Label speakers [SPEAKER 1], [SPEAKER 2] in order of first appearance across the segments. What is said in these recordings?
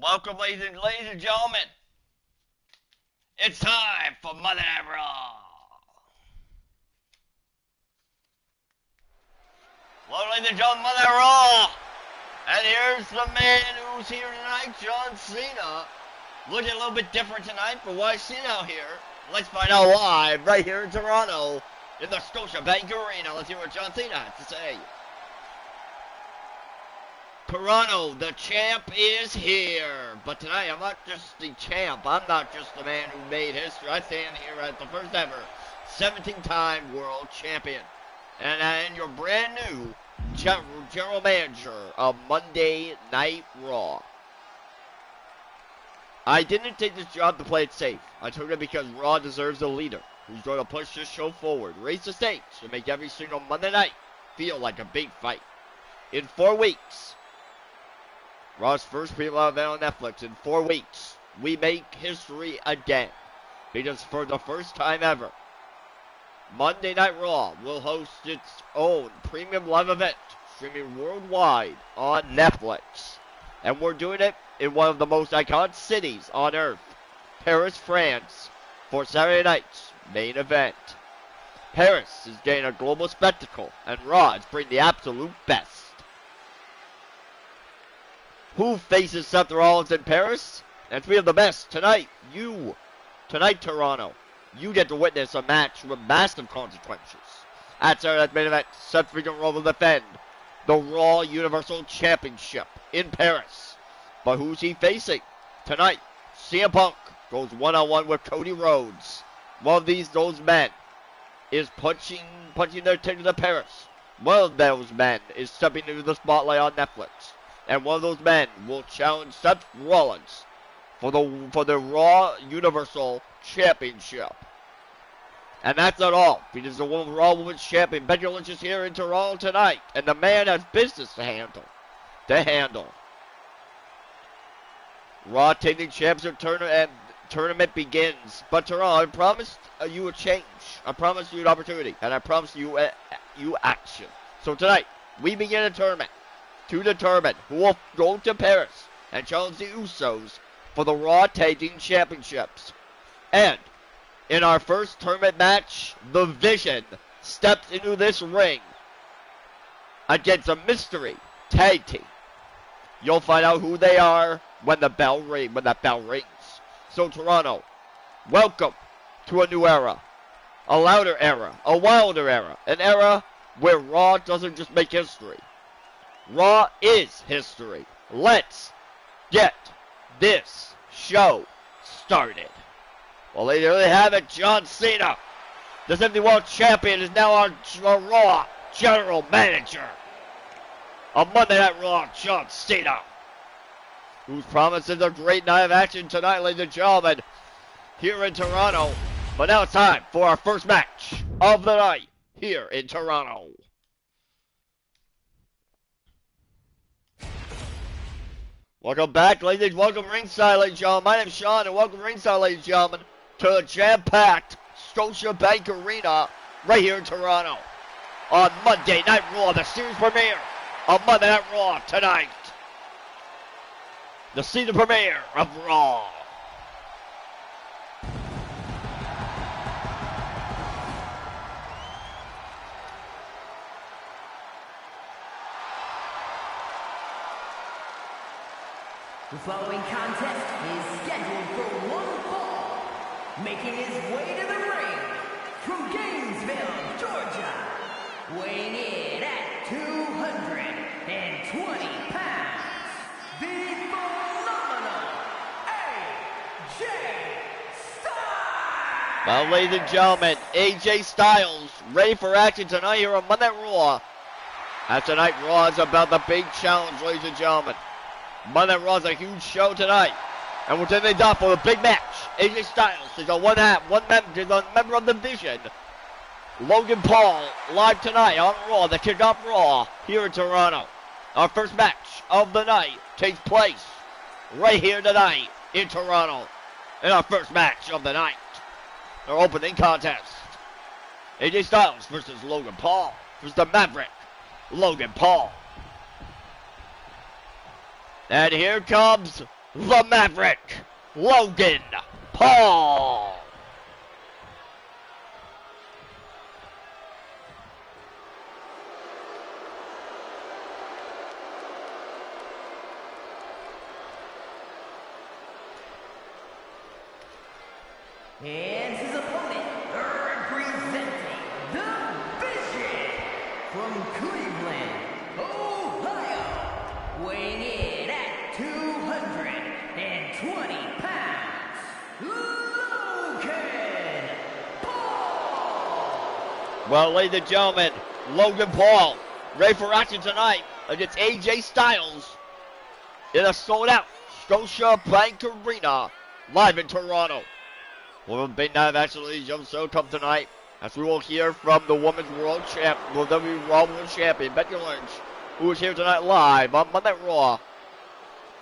[SPEAKER 1] Welcome, ladies and gentlemen. It's time for Monday Night Raw. Welcome, ladies and gentlemen, Monday Night Raw. And here's the man who's here tonight, John Cena. Looking a little bit different tonight, but why is Cena out here? Let's find out live right here in Toronto in the Scotiabank Arena. Let's hear what John Cena has to say. Toronto, the champ is here. But tonight, I'm not just the champ. I'm not just the man who made history. I stand here as the first ever 17-time world champion. And your brand new general manager of Monday Night Raw. I didn't take this job to play it safe. I took it because Raw deserves a leader who's going to push this show forward, raise the stakes, and make every single Monday night feel like a big fight. In 4 weeks, Raw's first pre-live event on Netflix. In 4 weeks, we make history again. Because for the first time ever, Monday Night Raw will host its own premium live event, streaming worldwide on Netflix. And we're doing it in one of the most iconic cities on earth, Paris, France, for Saturday night's main event. Paris is getting a global spectacle, and Raw is bringing the absolute best. Who faces Seth Rollins in Paris? And three of the best tonight. Tonight, Toronto. You get to witness a match with massive consequences. At Saturday Night's main event, Seth freaking Rollins will defend the Raw Universal Championship in Paris. But who's he facing? Tonight, CM Punk goes one-on-one with Cody Rhodes. One of those men is punching their ticket to Paris. One of those men is stepping into the spotlight on Netflix. And one of those men will challenge Seth Rollins for the Raw Universal Championship. And that's not all, because the Raw Women's Champion, Becky Lynch, is here in Toronto tonight, and the man has business to handle. Raw Tag Team Championship tournament begins, but Toronto, I promised you a change. I promised you an opportunity, and I promised you action. So tonight, we begin a tournament to determine who will go to Paris and challenge the Usos for the Raw Tag Team Championships. And in our first tournament match, The Vision steps into this ring against a mystery tag team. You'll find out who they are when that bell rings. So Toronto, welcome to a new era, a louder era, a wilder era, an era where Raw doesn't just make history. Raw is history. Let's get this show started. Well, there they have it. John Cena, the 70 World Champion, is now our Raw General Manager. On Monday Night Raw, John Cena, who's promises a great night of action tonight, ladies and gentlemen, here in Toronto. But now it's time for our first match of the night here in Toronto. Welcome back, ladies. Welcome ringside, ladies and gentlemen. My name's Sean, and welcome ringside, ladies and gentlemen, to the jam-packed Scotiabank Arena right here in Toronto on Monday Night Raw, the series premiere of Monday Night Raw tonight. The season premiere of Raw.
[SPEAKER 2] The following contest is scheduled for one fall. Making his way to the ring from Gainesville, Georgia, weighing in at 220 pounds, the phenomenal AJ Styles.
[SPEAKER 1] Well, ladies and gentlemen, AJ Styles ready for action tonight here on Monday Night Raw. As tonight Raw is about the big challenge, ladies and gentlemen. Monday Night Raw is a huge show tonight. And we're taking things off for a big match. AJ Styles is a member of the Vision. Logan Paul live tonight on Raw, the kickoff Raw here in Toronto. Our first match of the night takes place right here tonight in Toronto. In our first match of the night, our opening contest. AJ Styles versus Logan Paul versus the Maverick, Logan Paul. And here comes the Maverick, Logan Paul.
[SPEAKER 2] And his opponent, representing the Vision from Cleveland, Ohio, weighing in at 220 pounds, Logan Paul.
[SPEAKER 1] Well, ladies and gentlemen, Logan Paul, ready for action tonight against AJ Styles in a sold-out Scotiabank Arena, live in Toronto. Well, big night of action, ladies and gentlemen, so come tonight, as we will hear from the Women's World Champ, the WWE Raw Women's Champion, Becky Lynch, who is here tonight live on Monday Night Raw.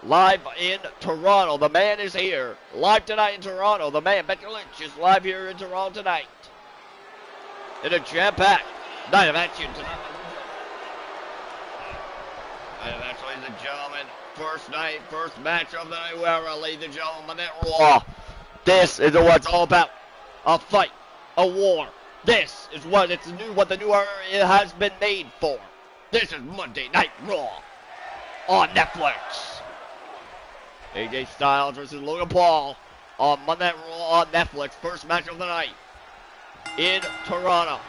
[SPEAKER 1] Live in Toronto, the man is here. Live tonight in Toronto, the man, Becky Lynch, is live here in Toronto tonight. In a jam-packed night of action tonight. Night of action, ladies and gentlemen. First night, first match of the night, ladies and gentlemen, Monday Night Raw. This is what it's all about. A fight, a war. This is what the new era has been made for. This is Monday Night Raw on Netflix. AJ Styles versus Logan Paul on Monday Night Raw on Netflix. First match of the night in Toronto.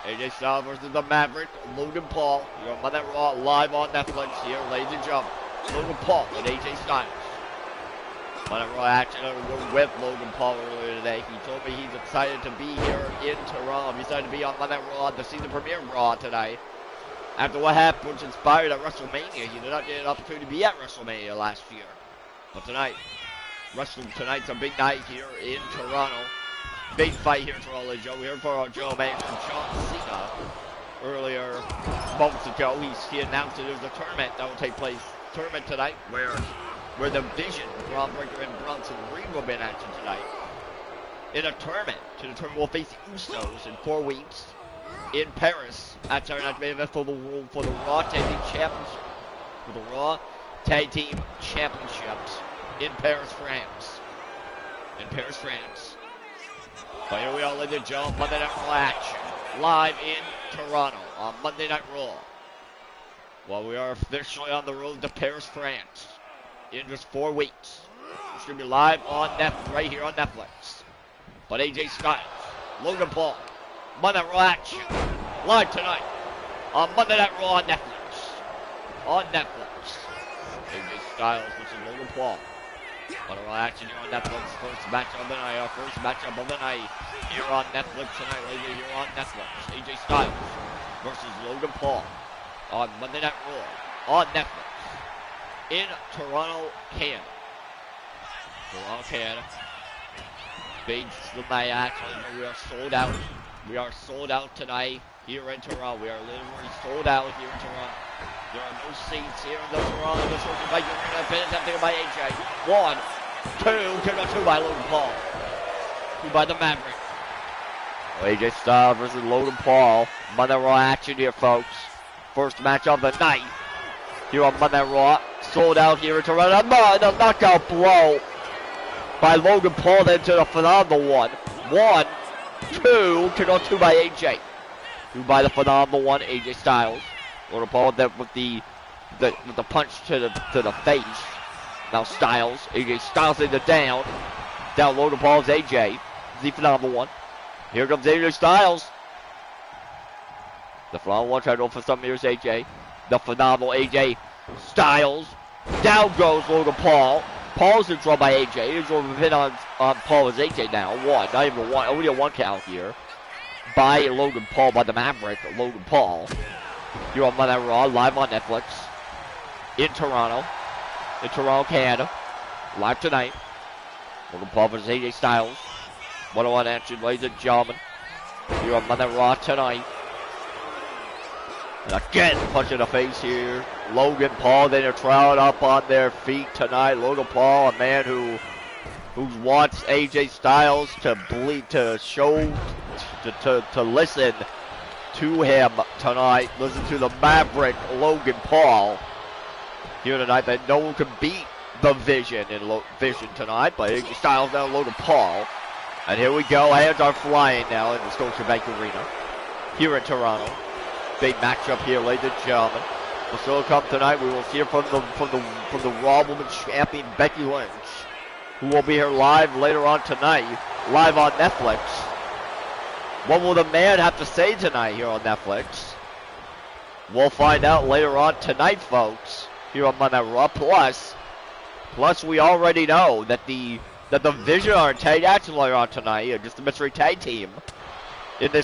[SPEAKER 1] AJ Styles versus the Maverick, Logan Paul. Here on Monday Night Raw live on Netflix here, ladies and gentlemen. Logan Paul and AJ Styles. Monday Night Raw action with Logan Paul earlier today. He told me he's excited to be here in Toronto. He's excited to be on Monday Night Raw, the season premiere Raw tonight. After what happened, which inspired at WrestleMania, he did not get an opportunity to be at WrestleMania last year. But tonight's a big night here in Toronto. Big fight here in Toronto, Joe. We're here for our Joe Man from John Cena. Earlier, moments ago, he announced that there's a tournament that will take place tonight where the Vision, Braun Breaker and Bronson Reed will be in action tonight. In a tournament to determine we'll face the Usos in 4 weeks in Paris at Saturday Night's main event for the Raw Tag Team Championship. For the Raw Tag Team Championships in Paris, France. But here we are, ladies and gentlemen, Monday Night Raw action. Live in Toronto on Monday Night Raw. Well, we are officially on the road to Paris, France in just 4 weeks. It's going to be live on right here on Netflix. But AJ Styles, Logan Paul, Monday Night Raw action. Live tonight on Monday Night Raw on Netflix. AJ Styles versus Logan Paul. Monday Night Raw action here on Netflix. First match of the night. Our first matchup of the night here on Netflix tonight, ladies. Here on Netflix. AJ Styles versus Logan Paul on Monday Night Raw on Netflix in Toronto, Canada. Big night action. We are sold out. We are sold out tonight here in Toronto. We are literally sold out here in Toronto. There are no seats here in the Toronto. This was by United Finish. I'm thinking by AJ. 1, 2 by Logan Paul. 2 by the Maverick. AJ Styles versus Logan Paul. Monday Night Raw action here, folks. First match of the night here on Monday Night Raw. Sold out here in Toronto. A knockout blow by Logan Paul then to the phenomenal one. 1, 2 by AJ. 2 by the phenomenal one, AJ Styles. Logan Paul then with the punch to the face. Now Styles. AJ Styles in the down. Down Logan Paul's AJ. The phenomenal one. Here comes AJ Styles. The phenomenal one trying to go for some. Here's AJ. The phenomenal AJ Styles. Down goes Logan Paul. Paul's in trouble by AJ. He's going to hit on Paul as AJ now. 1. Not even 1. Only a 1 count here. By Logan Paul, by the Maverick, Logan Paul. Here on Monday Night Raw, live on Netflix. In Toronto, Canada. Live tonight. Logan Paul versus AJ Styles. 1-on-1 action, ladies and gentlemen. Here on Monday Night Raw tonight. And again, punch in the face here. Logan Paul, they are trowed up on their feet tonight. Logan Paul, a man who wants AJ Styles to listen to him tonight. Listen to the Maverick, Logan Paul. Here tonight that no one can beat the Vision in Vision tonight, but AJ Styles down Logan Paul. And here we go. Hands are flying now in the Scotiabank Arena here in Toronto. Big matchup here, ladies and gentlemen. Will still come tonight. We will hear from the Raw Women's Champion Becky Lynch, who will be here live later on tonight, live on Netflix. What will the man have to say tonight here on Netflix? We'll find out later on tonight, folks, here on Monday Night Raw. Plus, we already know that the Vision are in tag action later on tonight against the Mystery Tag Team in the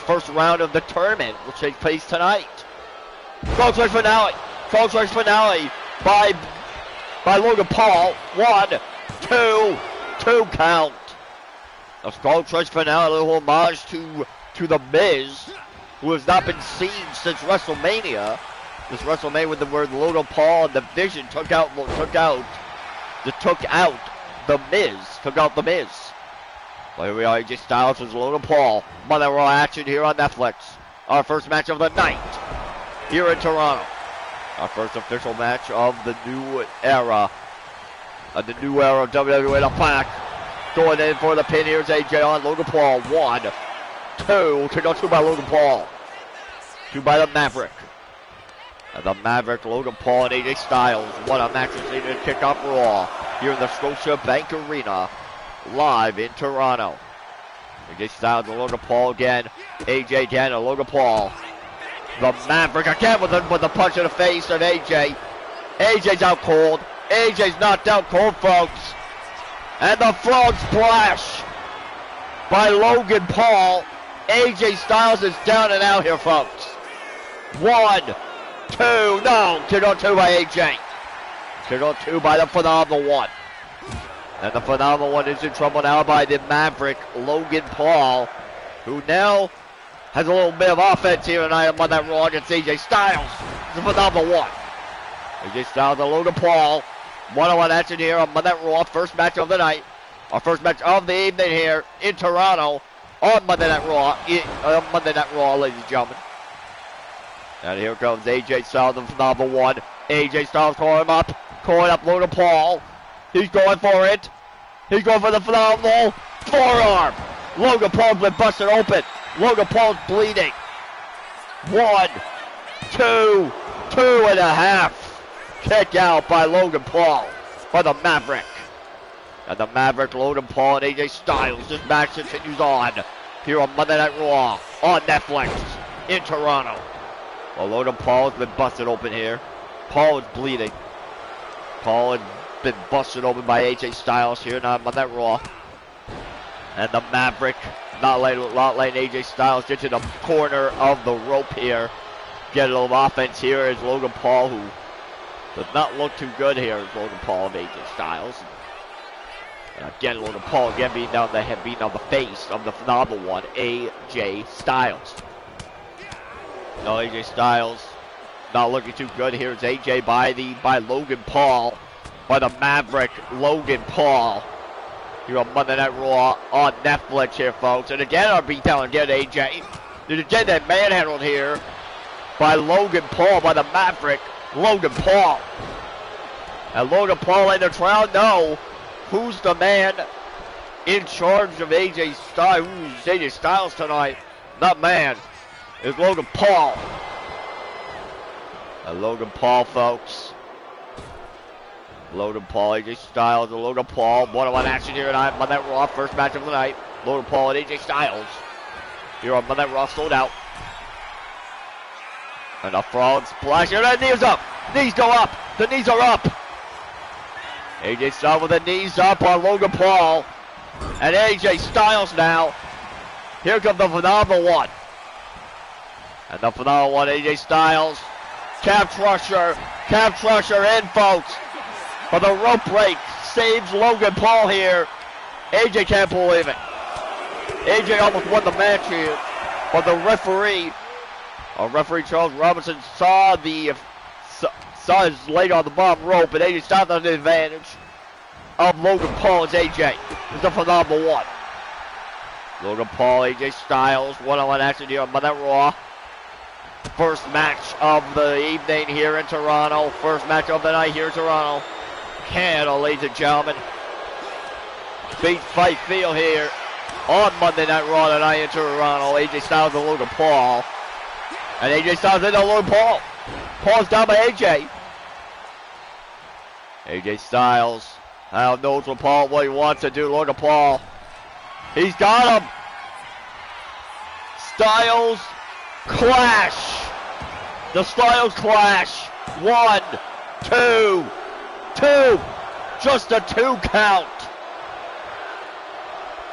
[SPEAKER 1] first round of the tournament, which takes place tonight. Folks, race finale by Logan Paul. 1, 2 count. A Sculpture Race finale, a little homage to the Miz, who has not been seen since WrestleMania. This WrestleMania where Logan Paul and the Vision took out the Miz. Well, here we are, AJ Styles versus Logan Paul. Monday Night Raw action here on Netflix. Our first match of the night here in Toronto. Our first official match of the new era. Of WWE Impact. Going in for the pin. Here's AJ on Logan Paul. 1, 2. Kick out 2 by Logan Paul. 2 by the Maverick. And the Maverick, Logan Paul, and AJ Styles. What a match is needed to kick off Raw here in the Scotiabank Arena. Live in Toronto. AJ Styles and Logan Paul again. AJ again and Logan Paul. The Maverick again with the punch in the face of AJ. AJ's out cold. AJ's knocked out cold, folks. And the frog splash by Logan Paul. AJ Styles is down and out here, folks. 1, 2, no. Kick on 2 by AJ. Kick on 2 by the Phenomenal One. And the Phenomenal One is in trouble now by the Maverick, Logan Paul, who now has a little bit of offense here tonight on that Raw against AJ Styles. The Phenomenal One. AJ Styles and Logan Paul. One-on-one action here on Monday Night Raw. First match of the night. Our first match of the evening here in Toronto on Monday Night Raw. Monday Night Raw, ladies and gentlemen. And here comes AJ Styles, the Phenomenal One. AJ Styles calling up Logan Paul. He's going for it. He's going for the Phenomenal forearm. Logan Paul's been busted open. Logan Paul's bleeding. 1, 2, 2.5. Kick out by Logan Paul by the Maverick. And the Maverick, Logan Paul, and AJ Styles. This match continues on here on Monday Night Raw on Netflix in Toronto. Well, Logan Paul has been busted open here. Paul is bleeding. Paul has been busted open by AJ Styles here on Monday Night Raw. And the Maverick, not letting AJ Styles get to the corner of the rope here. Get a little offense here is Logan Paul, who does not look too good here. Is Logan Paul and AJ Styles. And again, Logan Paul again beating down the face of the Phenomenal One, AJ Styles. No, AJ Styles not looking too good. Here's AJ by Logan Paul, by the Maverick, Logan Paul. Here on Monday Night Raw on Netflix here, folks. And again, our beatdown again, AJ. And again, that manhandled here by Logan Paul, by the Maverick, Logan Paul. And Logan Paul in the crowd know who's the man in charge of AJ Styles. Who's AJ Styles tonight? That man is Logan Paul. And Logan Paul, folks. Logan Paul, AJ Styles, and Logan Paul. One-on-one action here tonight on Monday Night Raw. First match of the night. Logan Paul and AJ Styles. Here on Monday Night Raw, sold out. And a frog splash here. And the knees up. Knees go up. The knees are up. AJ Styles with the knees up on Logan Paul. And AJ Styles now. Here comes the Phenomenal One. And the Phenomenal One, AJ Styles. Calf crusher in, folks. But the rope break saves Logan Paul here. AJ can't believe it. AJ almost won the match here. But the referee Charles Robinson saw his leg on the bottom rope, and AJ Styles has the advantage of Logan Paul as AJ. It's a Phenomenal One. Logan Paul, AJ Styles, one-on-one action here on Monday Night Raw. First match of the evening here in Toronto. First match of the night here in Toronto. Canada, ladies and gentlemen. Big fight feel here on Monday Night Raw tonight in Toronto. AJ Styles and Logan Paul. And AJ Styles into Logan Paul. Paul's down by AJ. AJ Styles now knows what he wants to do. Logan Paul. He's got him. Styles clash. The Styles clash. 1, 2, 2. Just a 2 count.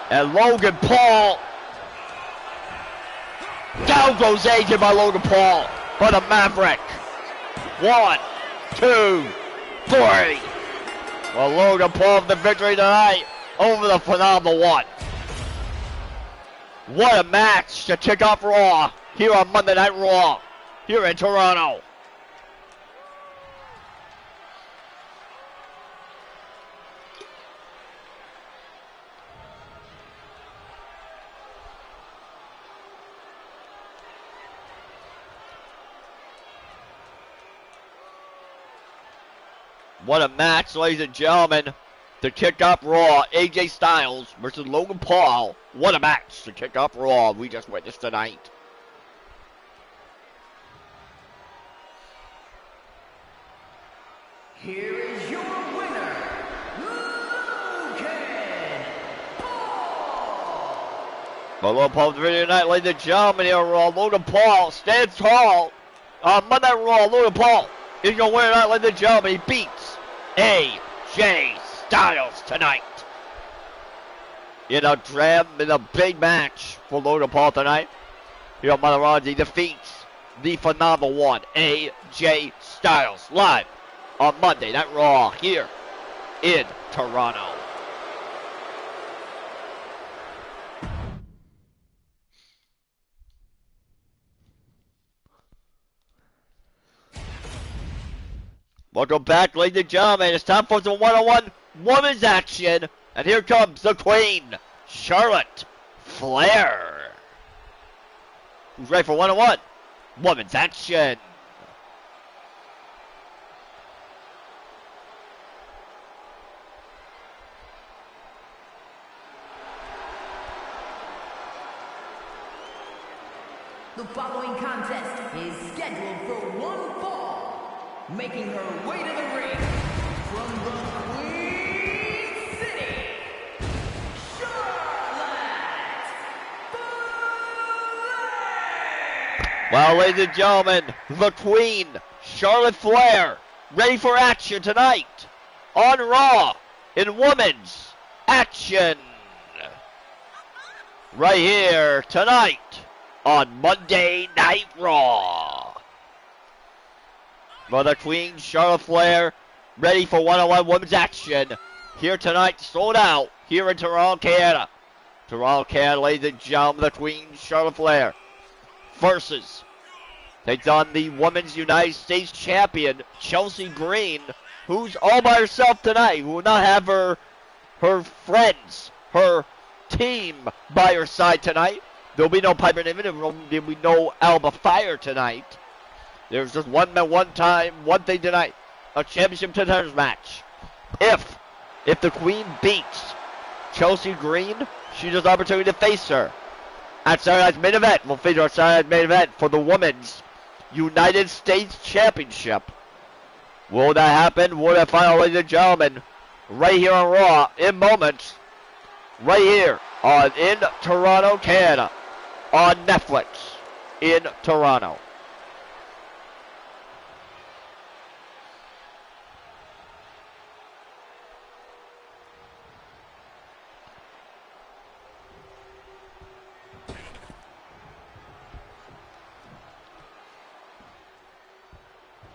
[SPEAKER 1] And Logan Paul. Down goes AJ by Logan Paul. For the Maverick. 1, 2, 3. Well, Logan Paul with the victory tonight over the Phenomenal One. What a match to kick off Raw here on Monday Night Raw here in Toronto. What a match, ladies and gentlemen, to kick off Raw. AJ Styles versus Logan Paul. What a match to kick off Raw we just witnessed tonight.
[SPEAKER 2] Here is your winner, Logan Paul.
[SPEAKER 1] But Logan Paul with the video tonight, ladies and gentlemen, here on Raw. Logan Paul stands tall on Monday Night Raw. Logan Paul is your winner tonight, ladies and gentlemen. He beats AJ Styles tonight. In a big match for Logan Paul tonight. Here on Monday Night Raw, he defeats the Phenomenal One, AJ Styles, live on Monday Night Raw here in Toronto. Welcome back, ladies and gentlemen. It's time for some one-on-one women's action. And here comes the Queen, Charlotte Flair. Who's ready for one-on-one women's action?
[SPEAKER 2] The following contest is scheduled for one fall, making her way to the ring from the Queen City, Charlotte Flair.
[SPEAKER 1] Well, ladies and gentlemen, the Queen, Charlotte Flair, ready for action tonight on Raw in women's action. Right here tonight on Monday Night Raw. Well, the Queen, Charlotte Flair, ready for one-on-one women's action. Here tonight, sold out, here in Toronto, Canada. Toronto, Canada, ladies and gentlemen, the Queen, Charlotte Flair, versus, takes on the Women's United States Champion, Chelsea Green, who's all by herself tonight, who will not have her friends, her team by her side tonight. There'll be no Piper Niven. There'll be no Alba Fire tonight. There's just one thing tonight. A championship contenders match. If the Queen beats Chelsea Green, she has the opportunity to face her at Saturday Night's main event. We'll face her at Saturday Night's main event for the Women's United States Championship. Will that happen? Will that final, ladies and gentlemen? Right here on Raw in moments. Right here in Toronto, Canada. On Netflix in Toronto.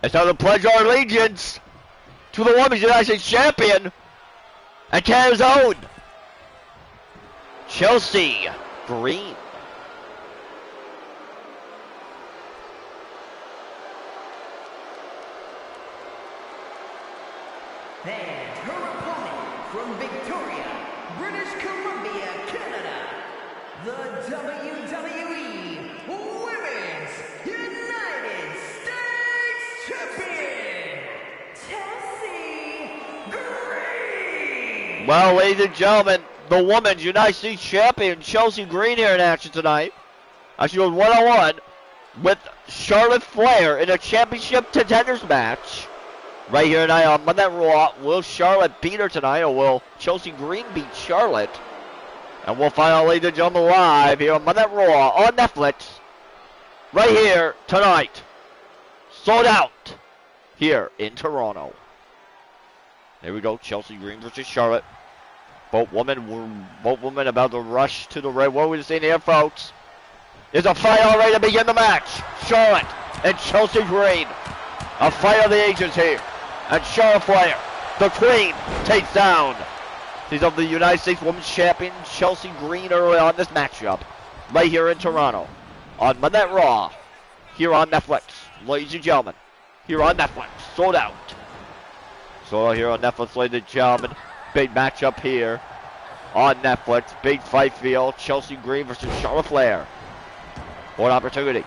[SPEAKER 1] It's time to pledge our allegiance to the Women's United States Champion and Canada's own Chelsea Green.
[SPEAKER 2] And her opponent from Victoria, British Columbia, Canada, the WWE Women's United States Champion, Chelsea Green.
[SPEAKER 1] Well, ladies and gentlemen, the Women's United States Champion Chelsea Green here in action tonight. She goes one-on-one with Charlotte Flair in a championship contenders match. Right here tonight on Monday Night Raw. Will Charlotte beat her tonight, or will Chelsea Green beat Charlotte? And we'll find out, ladies and gentlemen, live here on Monday Night Raw on Netflix. Right here tonight. Sold out here in Toronto. There we go. Chelsea Green versus Charlotte. Both women about to rush to the ring. What are we seeing here, folks? There's a fight already to begin the match. Charlotte and Chelsea Green. A fight of the ages here. And Charlotte Flair, the Queen, takes down. She's of the United States Women's Champion Chelsea Green early on this matchup. Right here in Toronto. On Monday Night Raw. Here on Netflix. Ladies and gentlemen. Here on Netflix. Sold out. So here on Netflix, ladies and gentlemen. Big matchup here on Netflix. Big fight field. Chelsea Green versus Charlotte Flair. What opportunity.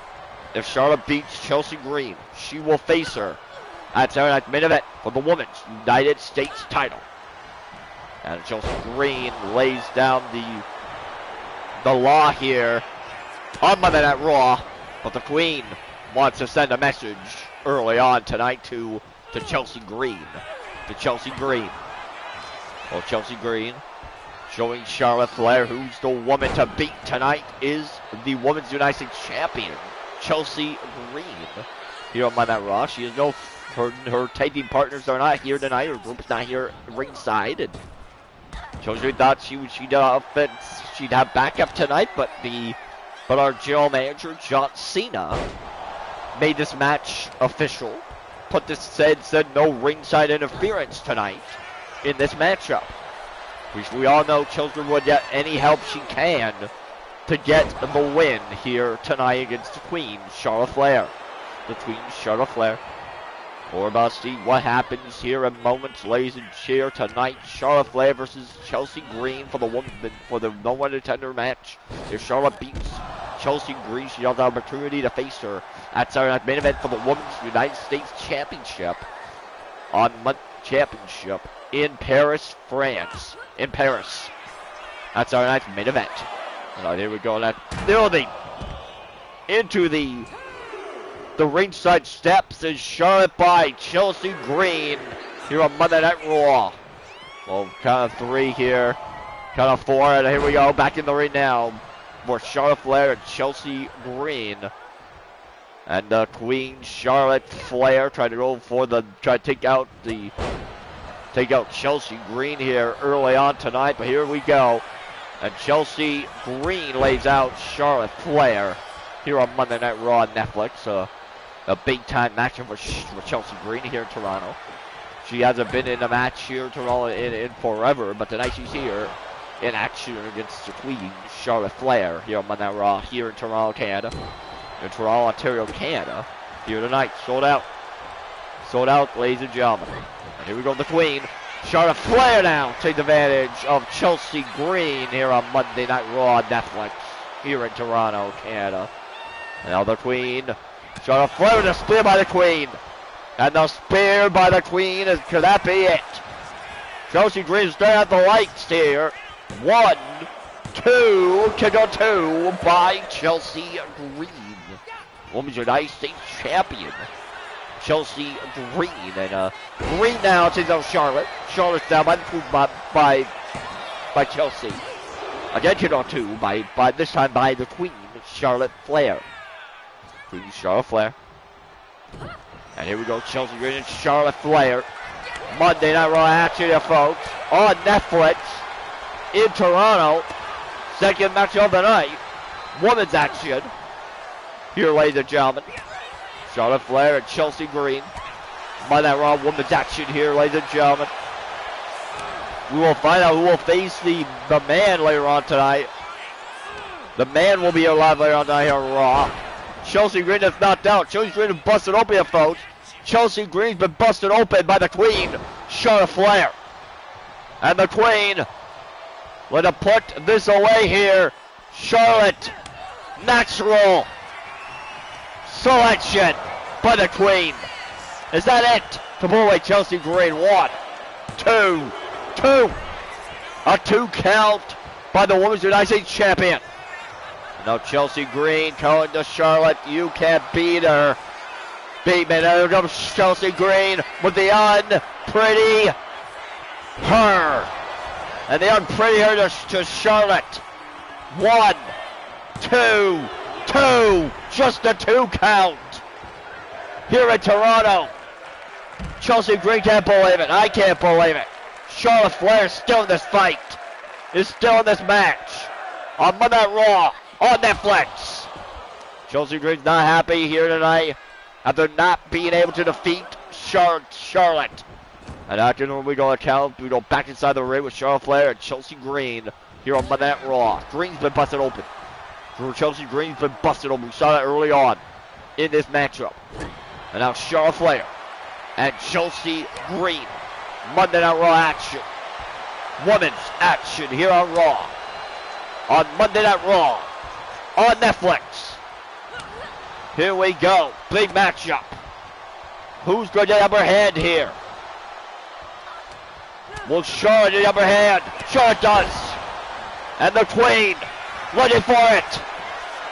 [SPEAKER 1] If Charlotte beats Chelsea Green, she will face her at Saturday Night's main event for the Women's United States title. And Chelsea Green lays down the law here on Monday Night Raw. But the Queen wants to send a message early on tonight to Chelsea Green. To Chelsea Green. Well, Chelsea Green showing Charlotte Flair who's the woman to beat tonight is the Women's United States Champion, Chelsea Green. Here on Monday Night Raw, she has her tag team partners are not here tonight. Her group is not here ringside. And Chelsea Green thought she'd have backup tonight, but our general manager John Cena made this match official. Said no ringside interference tonight in this matchup. Which we all know Chelsea would get any help she can to get the win here tonight against the Queen, Charlotte Flair. The Queen, Charlotte Flair. We're about to see what happens here in moments, ladies and cheer tonight. Charlotte Flair versus Chelsea Green for the no one contender match. If Charlotte beats Chelsea Green, she has the opportunity to face her at Saturday Night's main event for the Women's United States Championship in Paris, France. In Paris. That's our night's main event. Now here we go. That building into the ringside steps is Charlotte by Chelsea Green here on Monday Night Raw. Well, count of three here. Count of four. And here we go. Back in the ring now for Charlotte Flair and Chelsea Green. And the Queen Charlotte Flair trying to take out Chelsea Green here early on tonight, but here we go. And Chelsea Green lays out Charlotte Flair here on Monday Night Raw on Netflix. A big-time matchup for Chelsea Green here in Toronto. She hasn't been in a match here in Toronto in forever, but tonight she's here in action against the Queen Charlotte Flair here on Monday Night Raw here in Toronto, Canada. In Toronto, Ontario, Canada. Here tonight, sold out. Sold out, ladies and gentlemen. And here we go, the Queen. Charlotte Flair now takes advantage of Chelsea Green here on Monday Night Raw on Netflix here in Toronto, Canada. Now the Queen. Charlotte Flair with a spear by the Queen. And the spear by the Queen, could that be it? Chelsea Green is staring at the lights here. 1, 2, kick on 2 by Chelsea Green. Women's United States Champion. Chelsea Green. And Green now takes out Charlotte. Charlotte's down by Chelsea. Again, kick on 2 by this time by the Queen, Charlotte Flair. Queen Charlotte Flair. And here we go, Chelsea Green and Charlotte Flair. Monday Night Raw action here, folks. On Netflix. In Toronto. Second match of the night. Women's action. Here, ladies and gentlemen. Charlotte Flair and Chelsea Green. Monday Night Raw women's action here, ladies and gentlemen. We will find out who will face the man later on tonight. The man will be alive later on tonight here on Raw. Chelsea Green is knocked out. Chelsea Green is busted open here, folks. Chelsea Green's been busted open by the Queen, Charlotte Flair. And the Queen, let her put this away here. Charlotte, natural selection by the Queen. Is that it? To pull away Chelsea Green. 1, 2, 2. A 2 count by the Women's United States Champion. Now Chelsea Green calling to Charlotte. You can't beat her. Beat me. There comes Chelsea Green with the unpretty her. And the unpretty her to Charlotte. 1, 2, 2. Just a 2 count. Here in Toronto. Chelsea Green can't believe it. I can't believe it. Charlotte Flair is still in this fight. Is still in this match. On Monday Night Raw. On Netflix. Chelsea Green's not happy here tonight after not being able to defeat Charlotte. And after we go count, we go back inside the ring with Charlotte Flair and Chelsea Green here on Monday Night Raw. Green's been busted open. Chelsea Green's been busted open. We saw that early on in this matchup. And now Charlotte Flair and Chelsea Green. Monday Night Raw action. Women's action here on Raw. On Monday Night Raw. On Netflix. Here we go. Big matchup. Who's going to get the upper hand here? Will Charlotte get the upper hand? Charlotte does. And the Queen ready for it.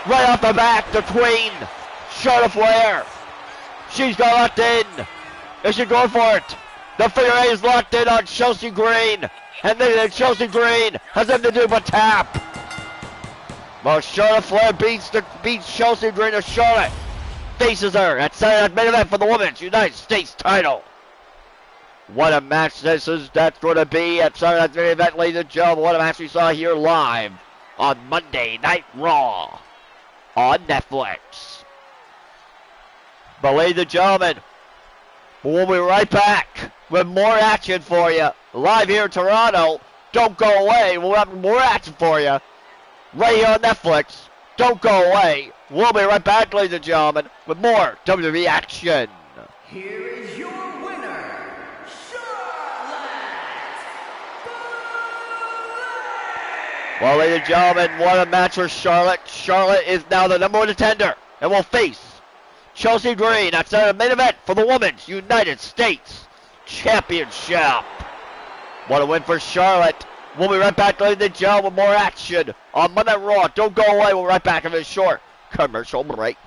[SPEAKER 1] Right off the back, the Queen. Charlotte Flair. She's got locked in. Is she going for it? The figure eight is locked in on Chelsea Green. And then Chelsea Green has nothing to do but tap. Well, Charlotte Flair beats Chelsea Green as Charlotte faces her at Saturday Night Main Event for the Women's United States title. What a match that's going to be at Saturday Night Main Event, ladies and gentlemen. What a match we saw here live on Monday Night Raw on Netflix. But ladies and gentlemen, we'll be right back with more action for you live here in Toronto. Don't go away. We'll have more action for you right here on Netflix. Don't go away. We'll be right back, ladies and gentlemen, with more WWE action.
[SPEAKER 2] Here is your winner, Charlotte Flair.
[SPEAKER 1] Well, ladies and gentlemen, what a match for Charlotte. Charlotte is now the number 1 contender and will face Chelsea Green at the main event for the Women's United States Championship. What a win for Charlotte. We'll be right back, ladies and gentlemen, with more action on Monday Night Raw. Don't go away. We'll be right back after a short commercial break.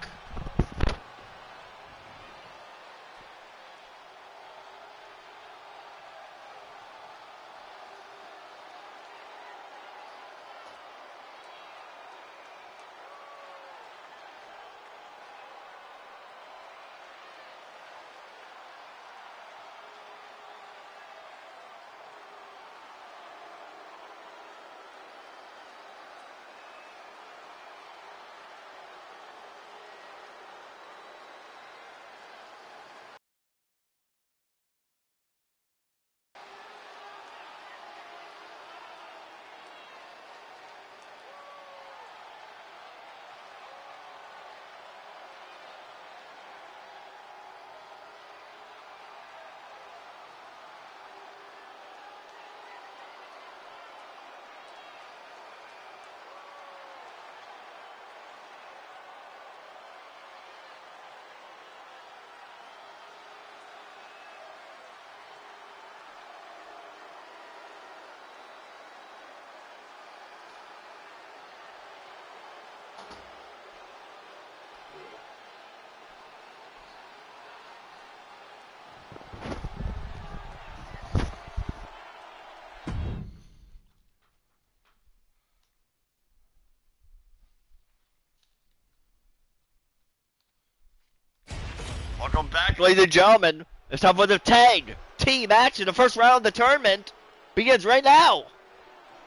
[SPEAKER 1] Welcome back, ladies and gentlemen. It's time for the tag team match in the first round of the tournament. Begins right now.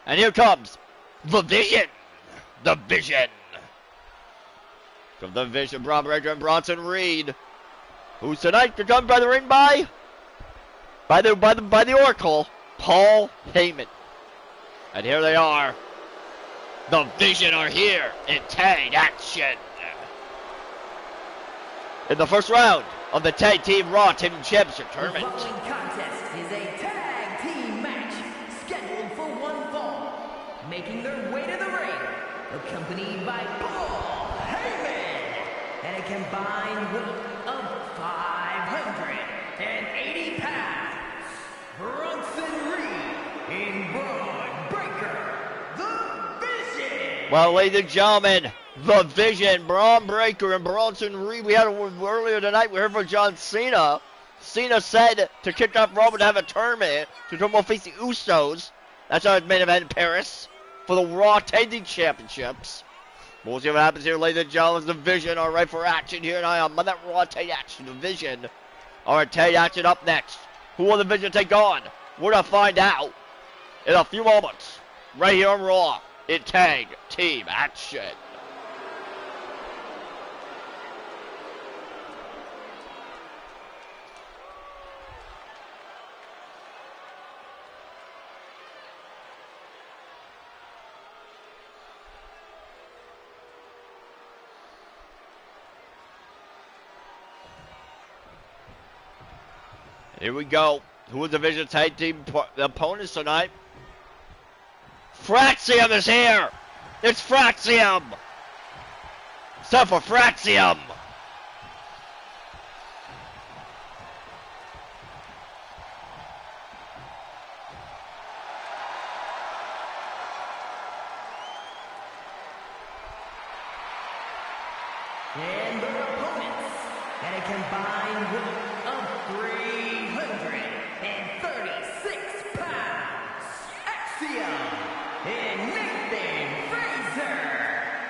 [SPEAKER 1] And here comes the Vision. The Vision. From the Vision, Bron Breakker and Bronson Reed. Who's tonight come by the ring by the Oracle, Paul Heyman. And here they are. The Vision are here in tag action. In the first round of the Tag Team Raw Tag Team Championship Tournament.
[SPEAKER 2] The following contest is a tag team match scheduled for one fall. Making their way to the ring, accompanied by Paul Heyman and a combined weight of 580 pounds. Bronson Reed in Braun
[SPEAKER 1] Well, ladies and gentlemen, the Vision, Braun Breaker, and Bronson Reed. We had earlier tonight, we heard from John Cena. Cena said to kick off Raw to have a tournament to talk about face the Usos. That's our main event in Paris for the Raw Tag Team Championships. We'll see what happens here, ladies and gentlemen. The Vision are right for action here tonight on Monday Night Raw Tag Action. The Vision are Tag Action up next. Who will the Vision take on? We're going to find out in a few moments right here on Raw in Tag Team Action. Here we go. Who is the Vision Tag Team opponents tonight? Fraxium is here. It's Fraxium. Stuff for Fraxium.
[SPEAKER 2] And their opponents at a combined weight of 336 pounds, Axiom and Nathan Frazer.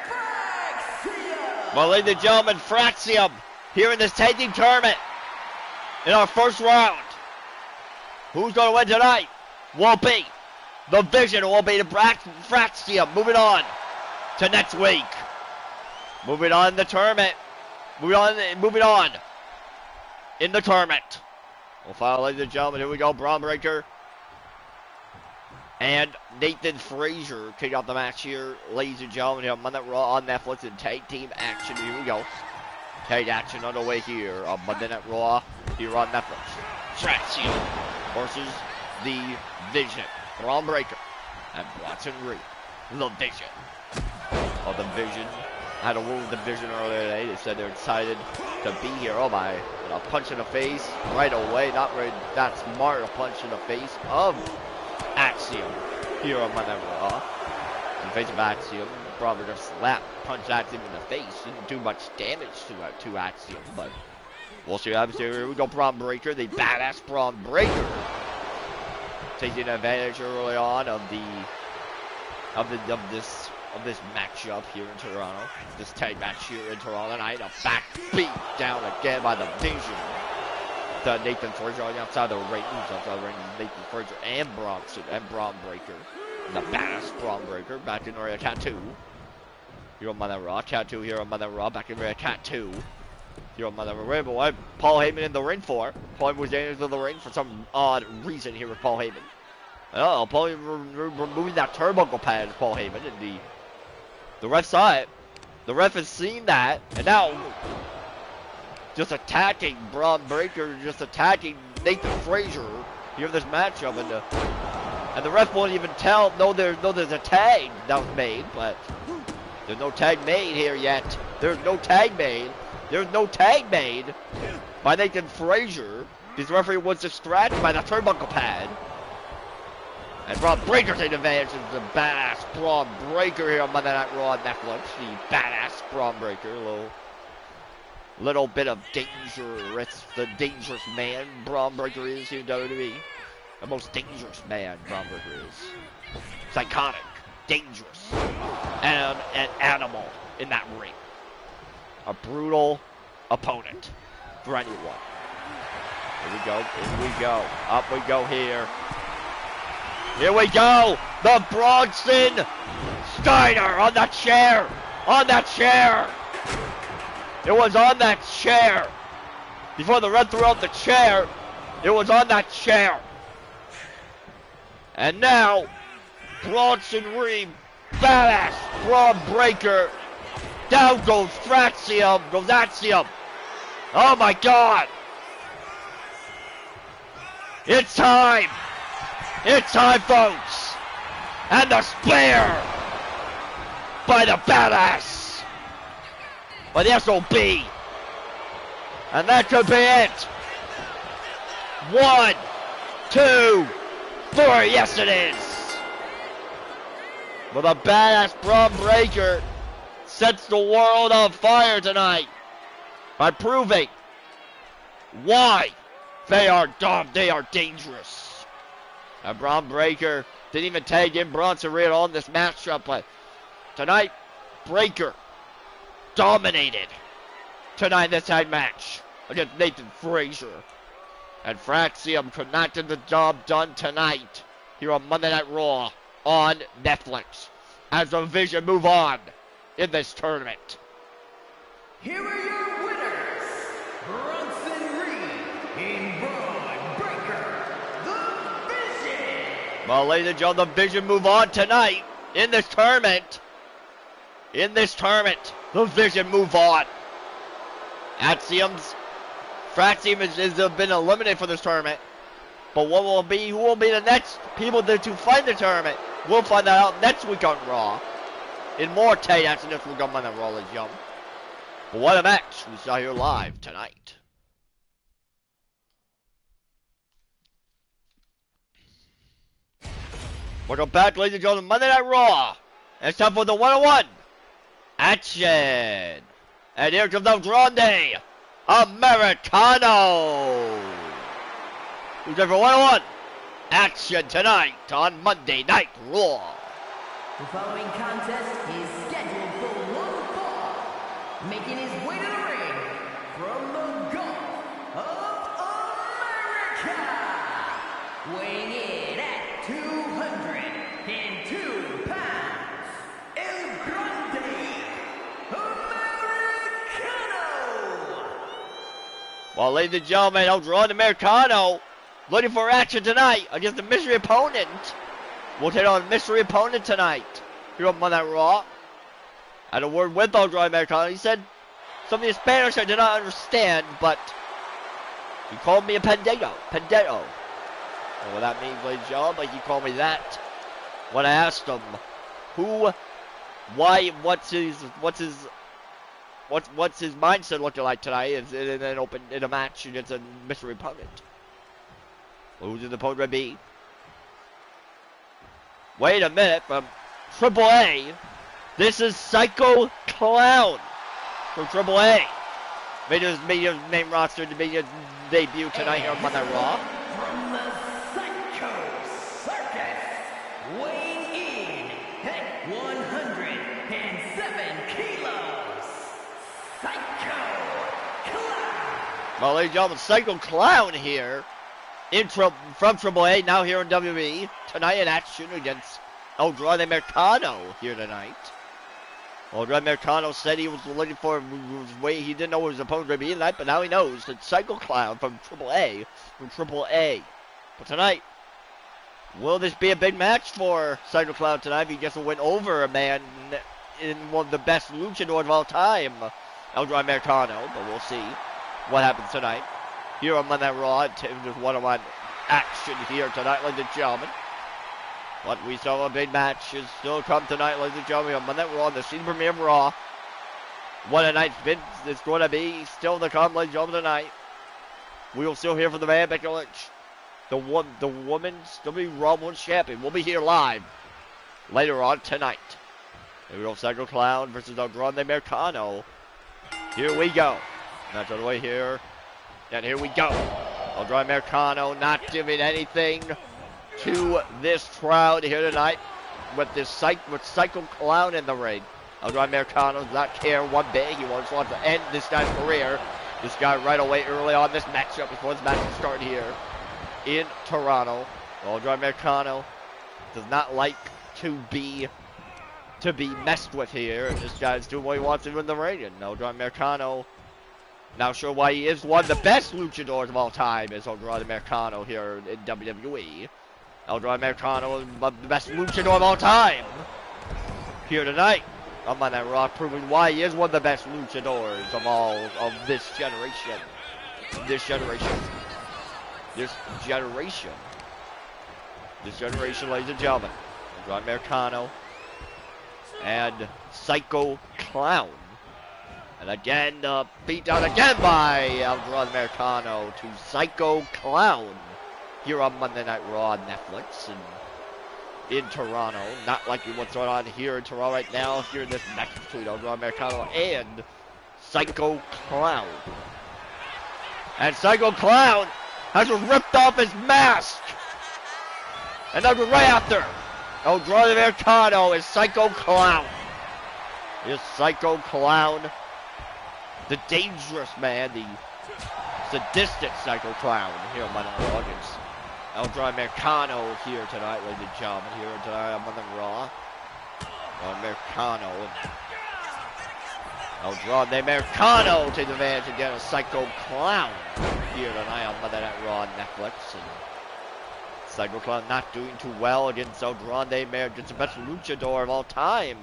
[SPEAKER 2] Fraxium!
[SPEAKER 1] Well, ladies and gentlemen, Fraxium here in this tag team tournament in our first round. Who's going to win tonight? Won't be the Vision. It will be the Fraxium. Moving on to next week. Moving on in the tournament. Moving on in the tournament. We'll follow, ladies and gentlemen. Here we go. Braun Breaker and Nathan Frazer kick off the match here, ladies and gentlemen. Here on Monday Night Raw on Netflix and Tag Team Action. Here we go. Tag Action underway here on Monday Night Raw here on Netflix. Fraxium versus the Vision. Braun Breaker and Bronson Reed. The Vision. Oh, the Vision had a word with the Vision earlier today. They said they're excited to be here. Oh my, and a punch in the face right away. Not very that smart, a punch in the face of Axiom here on Monday Night Raw. In the face of Axiom, Braun Breaker punched Axiom in the face. Didn't do much damage to Axiom, but we'll see what happens here. Here we go, Braun Breaker, the badass Braun Breaker, taking advantage early on of this matchup here in Toronto. This tag match here in Toronto tonight. A back beat down again by the Vision. To Nathan Frazer on the outside of the ring. Nathan Frazer and Bronson and Braun Breaker. The badass Braun Breaker back in the ring. Tattoo. Here on Monday Night Raw. Tattoo here on Monday Night Raw. Back in the ring. Tattoo. Here on Monday Night Raw. But what Paul Heyman in the ring for? Paul Heyman was into the ring for some odd reason here with Paul Heyman. Oh, Paul Heyman removing that turnbuckle pad, Paul Heyman, and the ref saw it. The ref has seen that, and now just attacking Braun Breaker, just attacking Nathan Frazer here in this matchup, and the ref won't even know there's a tag that was made, but there's no tag made here yet. There's no tag made. There's no tag made by Nathan Frazer. This referee was distracted by the turnbuckle pad. And Braun Breaker taking advantage of the badass Braun Breaker here on Monday Night Raw on Netflix. The badass Braun Breaker. A little bit of dangerous. The dangerous man Braun Breaker is here in WWE. The most dangerous man Braun Breaker is. Psychotic. Dangerous. And an animal in that ring. A brutal opponent for anyone. Here we go. Here we go. Up we go here. Here we go, the Bronson Steiner on that chair, on that chair. It was on that chair. Before the ref threw out the chair, it was on that chair. And now, Bronson Reed, badass Braun Breaker. Down goes Fraxium, goes Axiom. Oh my God. It's time. It's time, folks. And the spear by the badass, by the SOB. And that could be it. 1, 2, 3. Yes, it is. But the badass Braun Breaker sets the world on fire tonight by proving why they are dumb, they are dangerous. And Braun Breaker didn't even tag in Bronson Reed on this matchup, but tonight, Breaker dominated tonight in this tag match against Nathan Frazier. And Fraxium could not get the job done tonight here on Monday Night Raw on Netflix as the Vision move on in this tournament.
[SPEAKER 2] Here are your winners, Bronson Reed and Braun Breaker, the Vision.
[SPEAKER 1] Well, ladies and gentlemen, the Vision move on tonight in this tournament. In this tournament, the Vision move on. Fraxium has been eliminated for this tournament. But who will be the next people to find the tournament? We'll find that out next week on Raw. In more tag action next week on Monday Raw, ladies and gentlemen. But what a match we saw here live tonight. Welcome back, ladies and gentlemen, Monday Night Raw. It's time for the 101 action. And here comes El Grande Americano. Who's there for 101 action tonight on Monday Night Raw.
[SPEAKER 2] The following contest is scheduled for one fall. Making his way to the ring from the Gulf of America. Weighing in at 202 pounds, El Grande Americano.
[SPEAKER 1] Well, ladies and gentlemen, El Grande Americano looking for action tonight against the mystery opponent. We'll take on a mystery opponent tonight here on Monday Night Raw. I had a word with El Grande Americano. He said something in Spanish I did not understand, but he called me a pendejo. I don't know what that means, ladies and gentlemen, but he called me that when I asked him what's his mindset looking like tonight in a match against a mystery opponent. Who's the opponent would be? Wait a minute, from AAA, this is Psycho Clown from AAA. Made his main roster to make his debut tonight here on Monday Night Raw.
[SPEAKER 2] From the Psycho Circus, weighing in at 107 kilos, Psycho Clown.
[SPEAKER 1] Well, ladies and gentlemen, Psycho Clown here from AAA, now here in WWE. Tonight in action against El Grande Americano here tonight. El Grande Americano said he was looking for, he didn't know what his opponent would be tonight, but now he knows that Psycho Clown from AAA. But tonight, will this be a big match for Psycho Clown tonight if he gets to win over a man in one of the best luchadors of all time, El Grande Americano? But we'll see what happens tonight here on Monday Night Raw. Just one-on-one action here tonight, ladies and gentlemen. But we saw a big match is still come tonight, ladies and gentlemen, on Monday Night Raw, the season premiere of Raw. What a night it's going to be still to come, ladies and gentlemen, tonight. We will still hear from the man, Becky Lynch, the women's WWE Raw Women's Champion. We'll be here live later on tonight. Here we go, Psycho Clown versus El Grande Americano. Here we go. Match on the way here. And here we go. El Grande Americano not giving anything to this crowd here tonight with Psycho Clown in the ring. El Grande Americano does not care one bit. He wants to end this guy's career. This guy right away early on this matchup before this match starts here in Toronto. El Grande Americano does not like to be messed with here. This guy's doing what he wants to do in the ring. And El Grande Americano, now sure why he is one of the best luchadors of all time, is El Grande Americano here in WWE. El Grande Americano, the best luchador of all time, here tonight on Monday Night Raw, proving why he is one of the best luchadors of all of this generation. This generation, ladies and gentlemen. El Grande Americano and Psycho Clown. And again, beat down again by El Grande Americano to Psycho Clown here on Monday Night Raw on Netflix. And in Toronto. Not like what's going on here in Toronto right now. Here in this match between El Dorado Americano and Psycho Clown. And Psycho Clown has ripped off his mask. And then right after, El Dorado Americano is Psycho Clown. Is Psycho Clown, the dangerous man, the sadistic Psycho Clown here on Monday Night Raw against El Dorado Americano here tonight, ladies and gentlemen, here tonight on Monday Night Raw. Americano and El Dorado Americano take advantage again of Psycho Clown here tonight on Monday Night Raw on Netflix. And Psycho Clown not doing too well against El Dorado Americano, the best luchador of all time,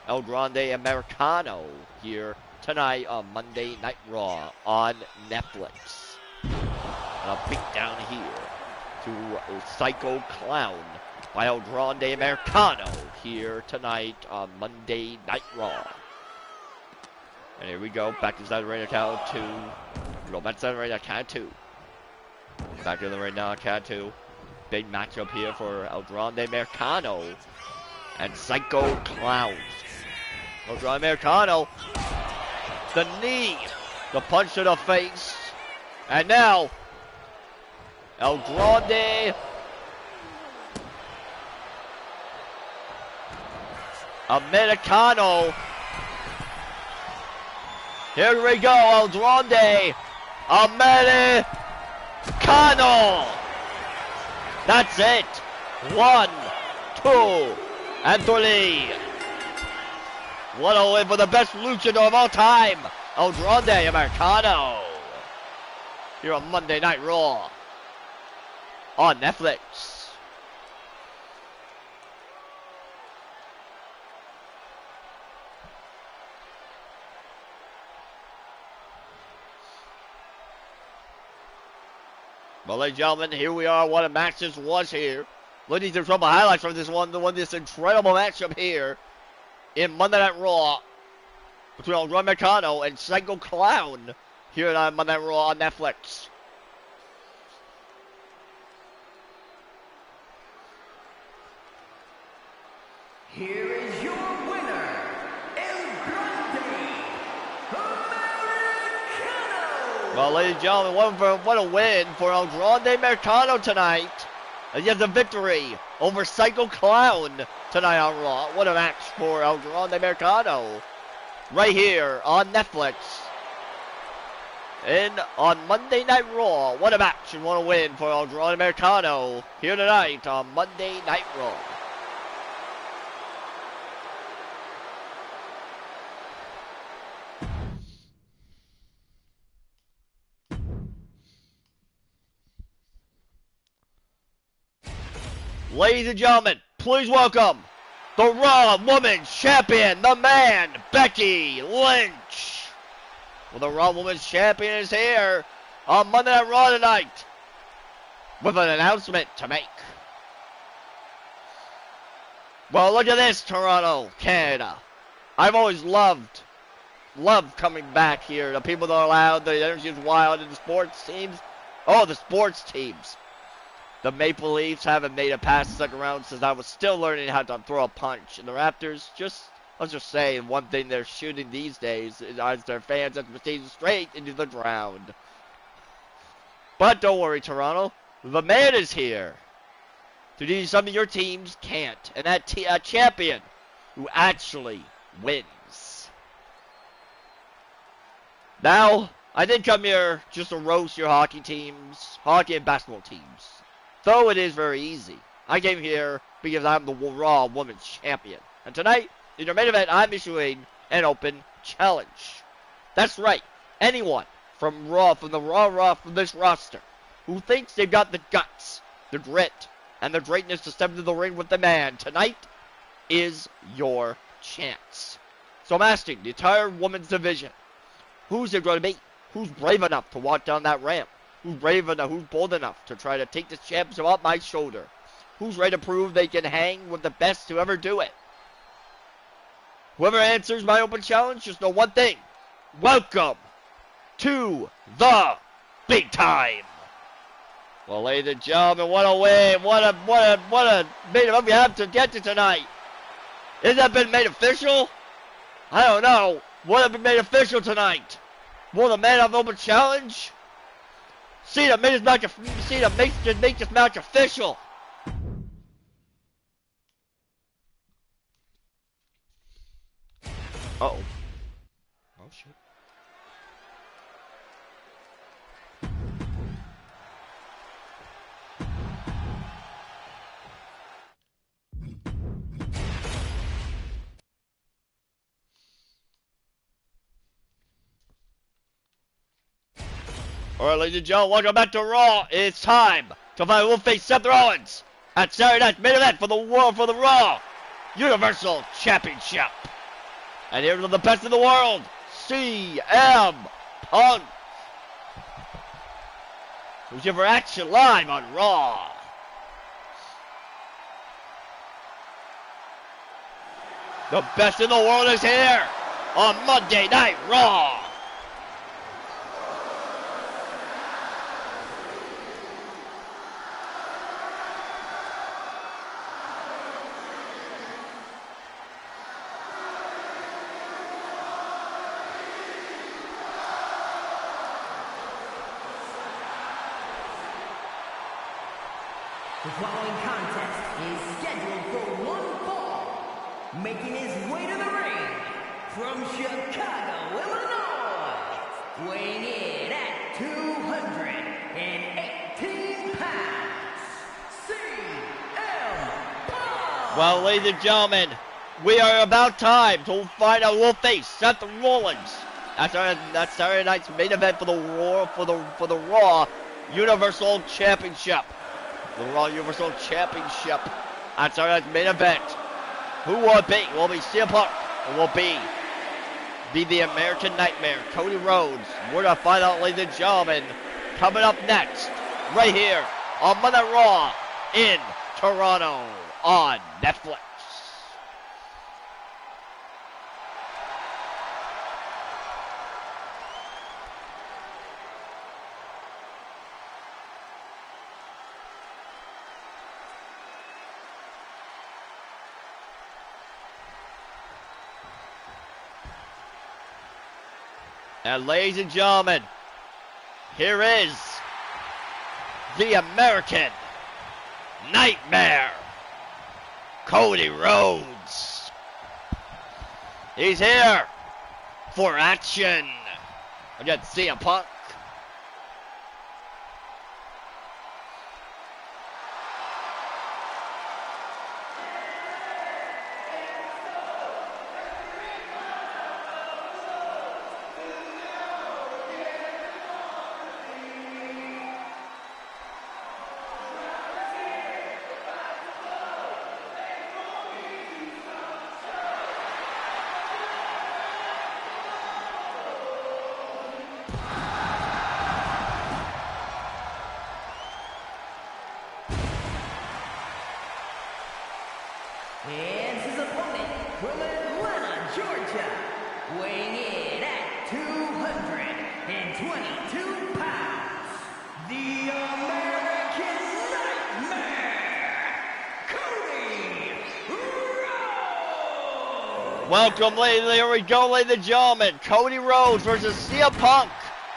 [SPEAKER 1] El Dorado Americano here tonight on Monday Night Raw on Netflix. And a beat down here to Psycho Clown by El Dorado Americano here tonight on Monday Night Raw. And here we go, back to the ring, count 2. Go back to the ring, count 2. Back to the ring now, count 2. Big matchup here for El Dorado Americano and Psycho Clown. El Dorado Americano, the knee, the punch to the face, and now El Dorado Americano. Here we go, El Dorado Americano. That's it. 1, 2, and 3. What a win for the best luchador of all time, El Dorado Americano. Here on Monday Night Raw on Netflix. Well, ladies and gentlemen, here we are. What a match this was here. Ladies and gentlemen, highlights from this this incredible matchup here in Monday Night Raw between El Dorado Americano and Psycho Clown here on Monday Night Raw on Netflix.
[SPEAKER 2] Here is your winner, El Dorado Americano.
[SPEAKER 1] Well, ladies and gentlemen, what a win for El Dorado Americano tonight. He has a victory over Psycho Clown tonight on Raw. What a match for El Dorado Americano right here on Netflix. And on Monday Night Raw, what a match and what a win for El Dorado Americano here tonight on Monday Night Raw. Ladies and gentlemen, please welcome the Raw Women's Champion, the man, Becky Lynch. Well, the Raw Women's Champion is here on Monday Night Raw tonight with an announcement to make. Well, look at this, Toronto, Canada. I've always loved coming back here. The people that are loud, the energy is wild in the sports teams. Oh, the sports teams. The Maple Leafs haven't made it past the second round since I was still learning how to throw a punch. And the Raptors, let's just say, one thing they're shooting these days is their fans have proceeded straight into the ground. But don't worry, Toronto. The man is here to do something your teams can't. And that a champion who actually wins. Now, I didn't come here just to roast your hockey teams, hockey and basketball teams. Though it is very easy. I came here because I'm the Raw Women's Champion. And tonight, in your main event, I'm issuing an open challenge. That's right. Anyone from this roster, who thinks they've got the guts, the grit, and the greatness to step into the ring with the man, tonight is your chance. So I'm asking the entire women's division, who's it going to be? Who's brave enough to walk down that ramp? Who's brave enough, who's bold enough to try to take this championship off my shoulder? Who's ready to prove they can hang with the best to ever do it? Whoever answers my open challenge, just know one thing. Welcome to the big time. Well, ladies and gentlemen, what a win. What a main event we have to get to tonight. Has that been made official? I don't know. What have been made official tonight? Will the man of open challenge? Cena made this match. Cena make this match official. Uh-oh. Oh shit. Alright, ladies and gentlemen, welcome back to Raw. It's time to find who will face Seth Rollins at Saturday night's main event for the Raw Universal Championship. And here's the best in the world, CM Punk. Who's here for action live on Raw. The best in the world is here on Monday Night Raw.
[SPEAKER 2] The following contest is scheduled for one fall. Making his way to the ring from Chicago, Illinois. Weighing in at 218 pounds. CM Punk.
[SPEAKER 1] Well, ladies and gentlemen, we are about time to find out who will face Seth Rollins. That's Saturday night's main event for the Raw Universal Championship. The Raw Universal Championship. That's our main event. Who will it be? Will it be CM Punk? Or will it be the American Nightmare, Cody Rhodes? We're going to find out, ladies and gentlemen, coming up next, right here on Monday Night Raw in Toronto on Netflix. And ladies and gentlemen, here is the American Nightmare, Cody Rhodes. He's here for action against CM Punk.
[SPEAKER 2] And his opponent from Atlanta, Georgia, weighing in at 222 pounds, the American Nightmare, Cody Rhodes.
[SPEAKER 1] Welcome, here we go, ladies and gentlemen. Cody Rhodes versus CM Punk.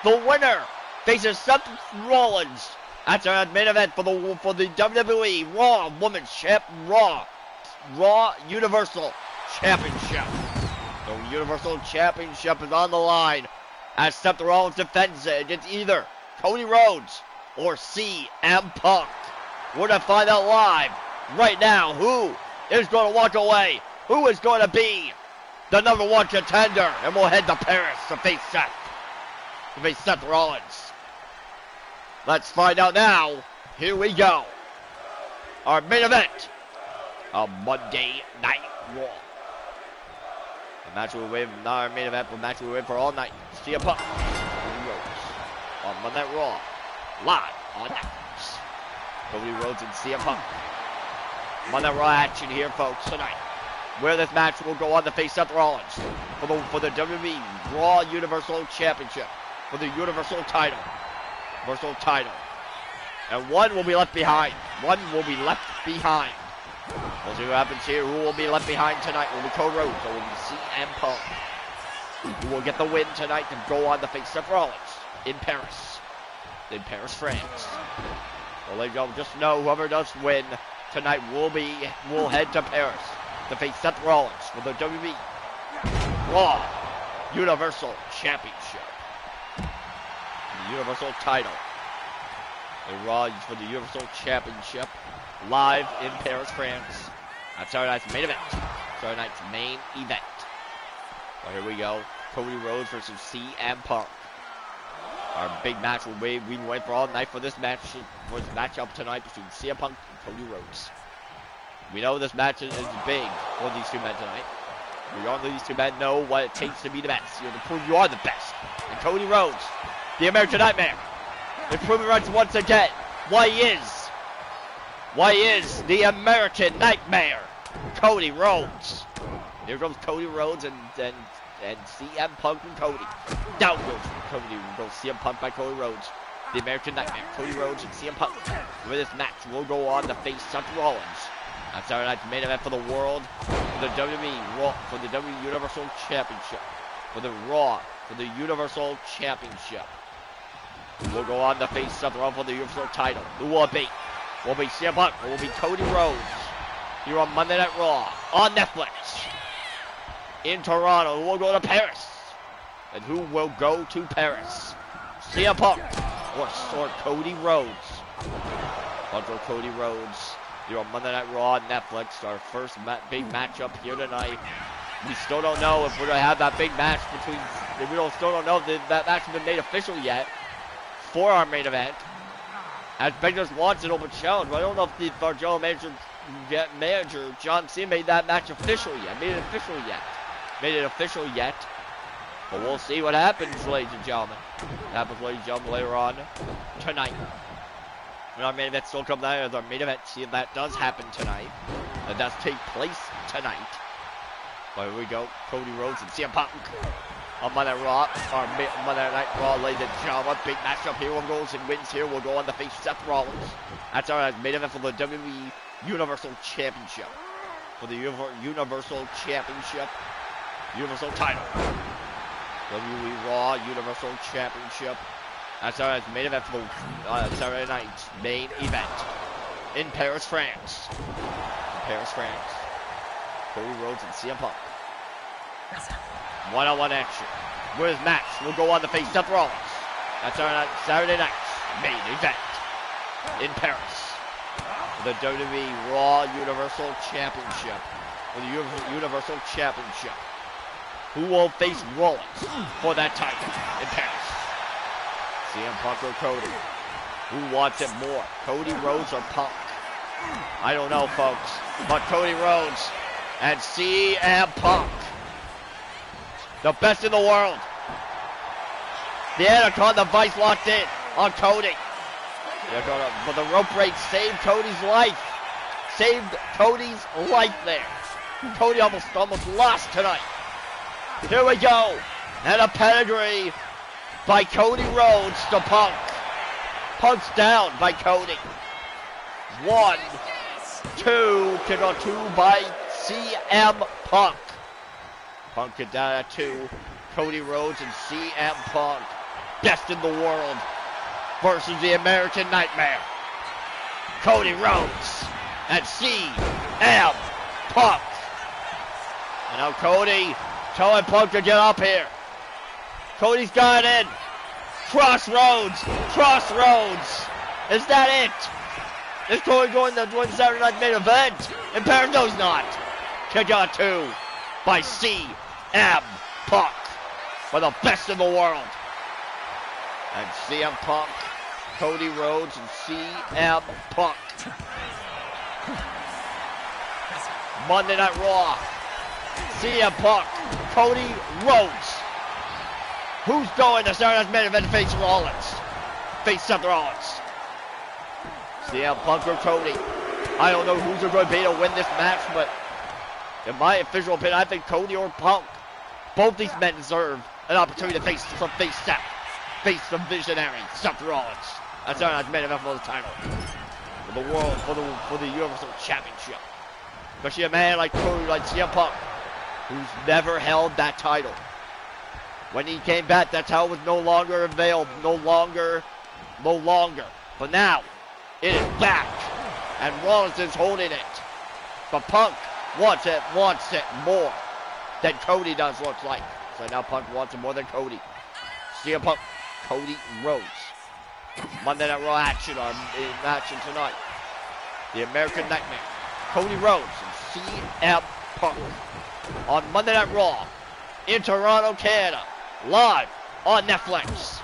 [SPEAKER 1] The winner faces Seth Rollins. That's our main event for the WWE Raw Women's Raw Universal Championship. The Universal Championship is on the line as Seth Rollins defends it against either Cody Rhodes or CM Punk. We're going to find out live right now who is going to walk away, who is going to be the number one contender, and we'll head to Paris to face Seth Rollins. Let's find out now. Here we go. Our main event of Monday Night Raw. The match we win, not our main event, but match we win for all night. CM Punk, Cody Rhodes on Monday Night Raw, live on Netflix. Cody Rhodes and CM Punk. Monday Night Raw action here, folks, tonight. Where this match will go on to face Seth Rollins for the WWE Raw Universal Championship, for the Universal title. And one will be left behind. One will be left behind. We'll see what happens here. Who will be left behind tonight? Will be Cody Rhodes or will be CM Punk? Who will get the win tonight to go on to face Seth Rollins in Paris. In Paris, France. Well, ladies and gentlemen, just know whoever does win tonight will head to Paris to face Seth Rollins for the WWE Raw Universal Championship. The Universal title. The Raw for the Universal Championship live in Paris, France. That's Saturday night's main event. Saturday night's main event. Well, here we go. Cody Rhodes versus CM Punk. Our big match will be, we've been waiting for all night for this match, for this matchup tonight between CM Punk and Cody Rhodes. We know this match is big for these two men tonight. We all know these two men know what it takes to be the best. You know, to prove you are the best. And Cody Rhodes, the American Nightmare, is proving right once again why he is the American Nightmare. Cody Rhodes. Here comes Cody Rhodes and CM Punk and Cody. Down goes CM Punk by Cody Rhodes. The American Nightmare, Cody Rhodes and CM Punk. With this match, will go on to face Seth Rollins. That's Saturday night's main event for the world, for the WWE Raw, for the WWE Universal Championship, for the Raw, for the Universal Championship. We'll go on to face Seth Rollins for the Universal title. Who will it be? Will it be CM Punk? Or will it be Cody Rhodes? Here on Monday Night Raw on Netflix. In Toronto, who will go to Paris? And who will go to Paris? CM Punk or Cody Rhodes? Punk or Cody Rhodes. Here on Monday Night Raw on Netflix. Our first big matchup here tonight. We still don't know if we're going to have that big match between... still don't know if that match has been made official yet for our main event. As Biggs wants an open challenge, but I don't know if our general manager John Cena made that match official yet. Made it official yet. But we'll see what happens, ladies and gentlemen. Later on tonight. When our main event still comes out as our main event, see if that does happen tonight. That does take place tonight. But here we go. Cody Rhodes and CM Punk on Monday Night Raw. Our Monday Night Raw, ladies and gentlemen. Big matchup here. One goes and wins here. We'll go on to face Seth Rollins. That's our main event for the WWE Universal Championship. For the Universal Championship. Universal title. WWE Raw Universal Championship. That's our main event for the Saturday night's main event. In Paris, France. Cody Rhodes and CM Punk. One-on-one action. With his match, we'll go on to face Seth Rollins. That's our Saturday night's main event. In Paris. For the WWE Raw Universal Championship. For the Universal Championship. Who will face Rollins for that title in Paris? CM Punk or Cody? Who wants it more? Cody Rhodes or Punk? I don't know, folks. But Cody Rhodes and CM Punk. The best in the world. The Anaconda Vice locked in on Cody. But the rope break saved Cody's life. Saved Cody's life there. Cody almost lost tonight. Here we go. And a pedigree by Cody Rhodes to Punk. Punk's down by Cody. 1, 2, kick on 2 by CM Punk. Punk get down at 2. Cody Rhodes and CM Punk. Best in the world versus the American Nightmare. Cody Rhodes and CM Punk. And now Cody telling Punk to get up here. Cody's got it in. Crossroads. Is that it? Is Cody going to win Saturday night main event? In Paris, no, he's not. Kick out 2 by CM Punk. For the best in the world. And CM Punk, Cody Rhodes, and CM Punk. Monday Night Raw. CM Punk, Cody Rhodes. Who's going to Saturday night's main event to face Rollins? Face Seth Rollins. CM Punk or Cody? I don't know who's going to be to win this match, but in my official opinion, I think Cody or Punk. Both these men deserve an opportunity to face Seth. Face the visionary Seth Rollins. That's not main event for the title. For the world, for the Universal Championship. Especially a man like Cody, like CM Punk, who's never held that title. When he came back, that title was no longer available, no longer. But now, it is back, and Rollins is holding it. But Punk wants it more than Cody does, looks like. So now Punk wants it more than Cody. CM Punk, Cody Rhodes. Monday Night Raw action tonight. The American Nightmare, Cody Rhodes and CM Punk on Monday Night Raw in Toronto, Canada, live on Netflix.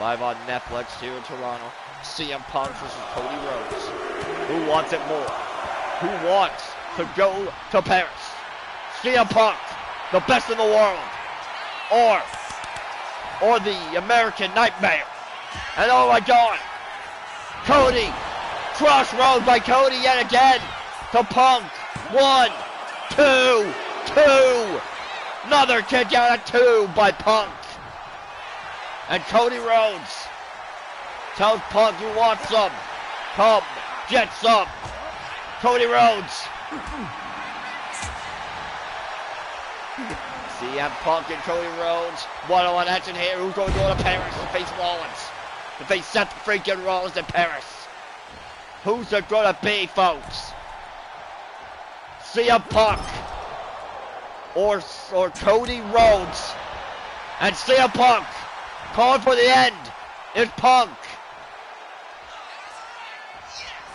[SPEAKER 1] Live on Netflix here in Toronto. CM Punk versus Cody Rhodes. Who wants it more? Who wants to go to Paris? CM Punk, the best in the world, or the American Nightmare? And oh my God, Cody, crossroads by Cody yet again to Punk. 1, 2, 2. Another kick out at 2 by Punk. And Cody Rhodes tells Punk you want some. Come, get some. Cody Rhodes. CM Punk and Cody Rhodes. One-on-one action here. Who's going to go to Paris to face Rollins? To face Seth freaking Rollins in Paris. Who's it going to be, folks? CM Punk or Cody Rhodes? And CM Punk calling for the end is Punk.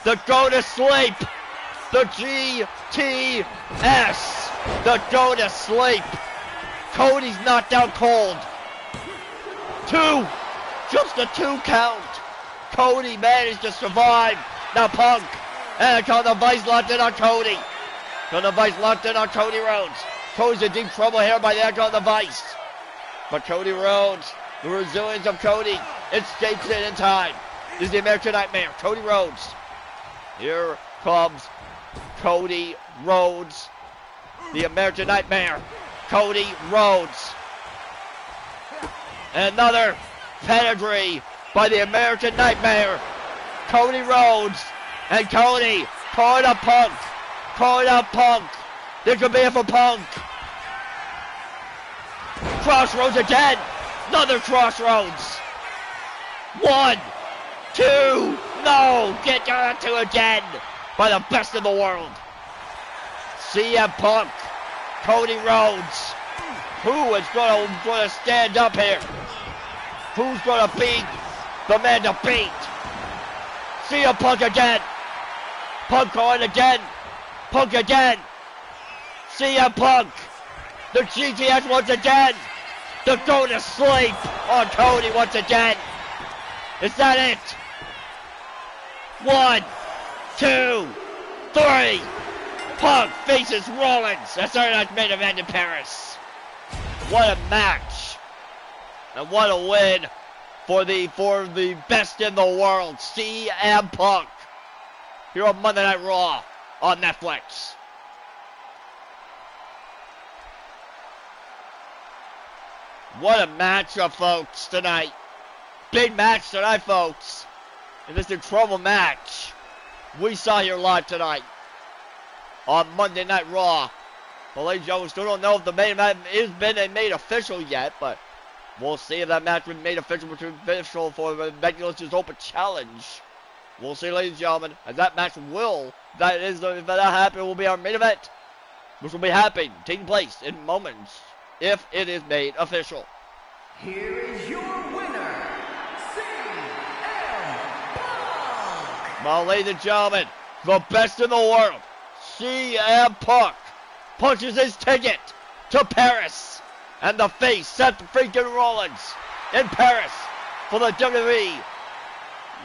[SPEAKER 1] The go to sleep. The GTS. The go to sleep. Cody's knocked out cold. 2. Just a 2 count. Cody managed to survive. Now Punk. And the vice locked in on Cody. The vice locked in on Cody Rhodes. Cody's in deep trouble here by the edge on the vice. But Cody Rhodes, the resilience of Cody, escapes it in time. This is the American Nightmare, Cody Rhodes. Here comes Cody Rhodes, the American Nightmare, Cody Rhodes. Another pedigree by the American Nightmare, Cody Rhodes. And Cody calling up Punk. Calling up Punk. This could be it for Punk. Crossroads again. Another crossroads. 1, 2. No. Get down to again. By the best in the world. CM Punk. Cody Rhodes. Who is going to stand up here? Who's going to beat the man to beat? CM Punk again. Punk calling again. Punk again. CM Punk. The GTS once again. The go to sleep on Cody once again. Is that it? 1, 2, 3. Punk faces Rollins. That's our next main event in Paris. What a match. And what a win for the best in the world, CM Punk. Here on Monday Night Raw on Netflix. What a matchup, folks, tonight. Big match tonight, folks. And this incredible match we saw here live tonight on Monday Night Raw. Well, ladies and gentlemen, we still don't know if the main event has been made official yet, but we'll see if that match has been made official for the Becky Lynch's Open Challenge. We'll see, ladies and gentlemen, as that match if that happens, will be our main event, which will be happening, taking place in moments, if it is made official.
[SPEAKER 2] Here is your winner, CM Punk.
[SPEAKER 1] Well, ladies and gentlemen, the best in the world, CM Punk, punches his ticket to Paris, and the face Seth freaking Rollins in Paris for the WWE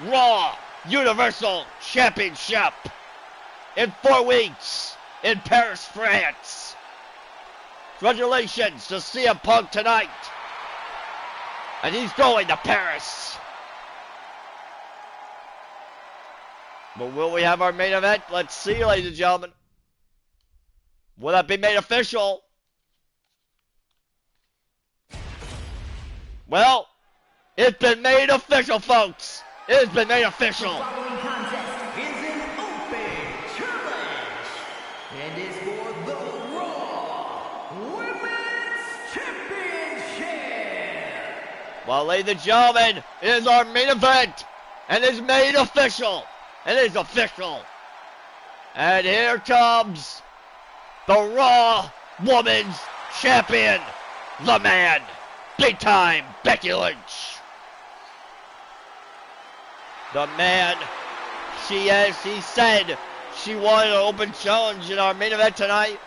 [SPEAKER 1] Raw Universal Championship in 4 weeks in Paris, France. Congratulations to CM Punk tonight. And he's going to Paris. But will we have our main event? Let's see, ladies and gentlemen. Will that be made official? Well, It's been made official, folks. It has been made official.
[SPEAKER 2] The following contest is an open challenge and is for the Raw Women's Championship.
[SPEAKER 1] Well, ladies and gentlemen, it is our main event, and it's made official. It is official. And here comes the Raw Women's Champion, the man, big time Becky Lynch. The man, she said she wanted an open challenge in our main event tonight.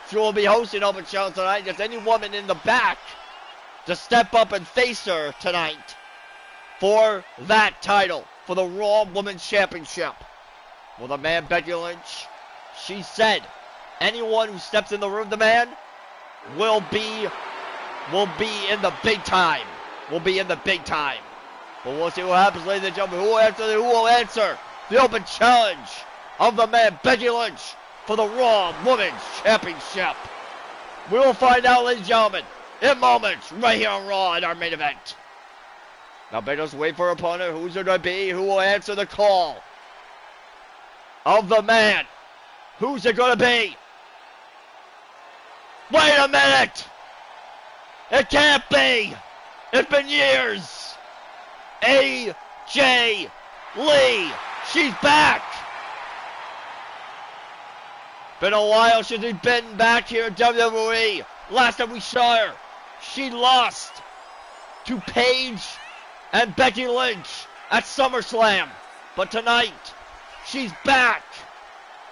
[SPEAKER 1] She will be hosting open challenge tonight. Just any woman in the back to step up and face her tonight for that title, for the Raw Women's Championship. Well, the man, Becky Lynch, she said anyone who steps in the room, the man, will be in the big time. Will be in the big time. But we'll see what happens, ladies and gentlemen. Who will answer the open challenge of the man, Becky Lynch, for the Raw Women's Championship? We will find out, ladies and gentlemen, in moments, right here on Raw in our main event. Now, Becky's wait for her opponent. Who's it going to be? Who will answer the call of the man? Who's it going to be? Wait a minute! It can't be! It's been years! AJ Lee, she's back! Been a while since she's been back here in WWE. Last time we saw her, she lost to Paige and Becky Lynch at SummerSlam. But tonight, she's back.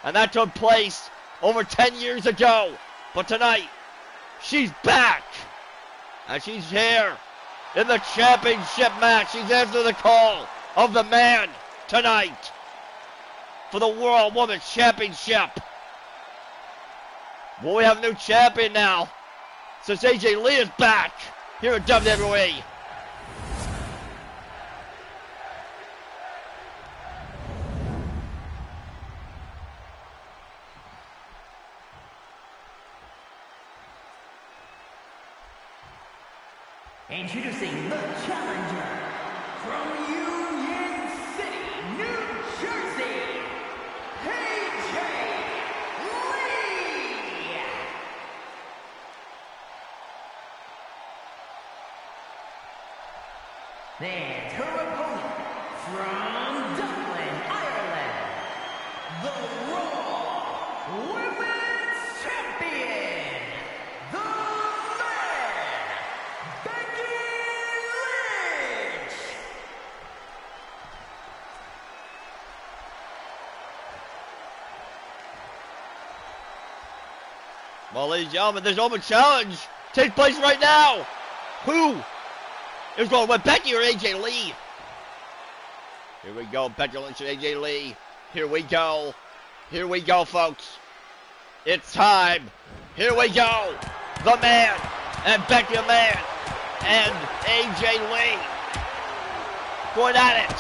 [SPEAKER 1] And that took place over 10 years ago. But tonight, she's back. And she's here in the championship match. She's answered the call of the man tonight for the World Women's Championship. Well, we have a new champion now since AJ Lee is back here at WWE.
[SPEAKER 2] Introducing the challenger from Union City, New Jersey, AJ Lee. And her opponent from Dublin, Ireland, the Raw Women's Champion, the man, Becky Lynch.
[SPEAKER 1] Well, ladies and gentlemen, this open challenge takes place right now. Who is going to win, Becky or AJ Lee? Here we go, Becky Lynch and AJ Lee. Here we go. Here we go, folks. It's time. Here we go. The man and Becky the man and AJ Lee going at it.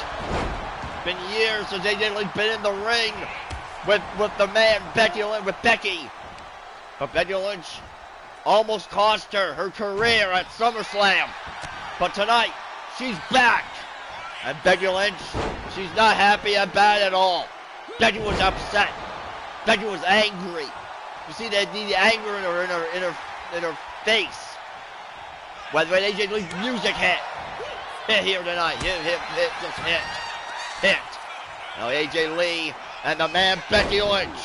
[SPEAKER 1] Been years since AJ Lee's been in the ring with the man Becky Lynch, with Becky. But Becky Lynch almost cost her career at SummerSlam. But tonight, she's back. And Becky Lynch, she's not happy about it at all. Becky was upset. Becky was angry. You see the anger in her face. When AJ Lee's music hit here tonight. Hit, just hit. Now AJ Lee and the man Becky Lynch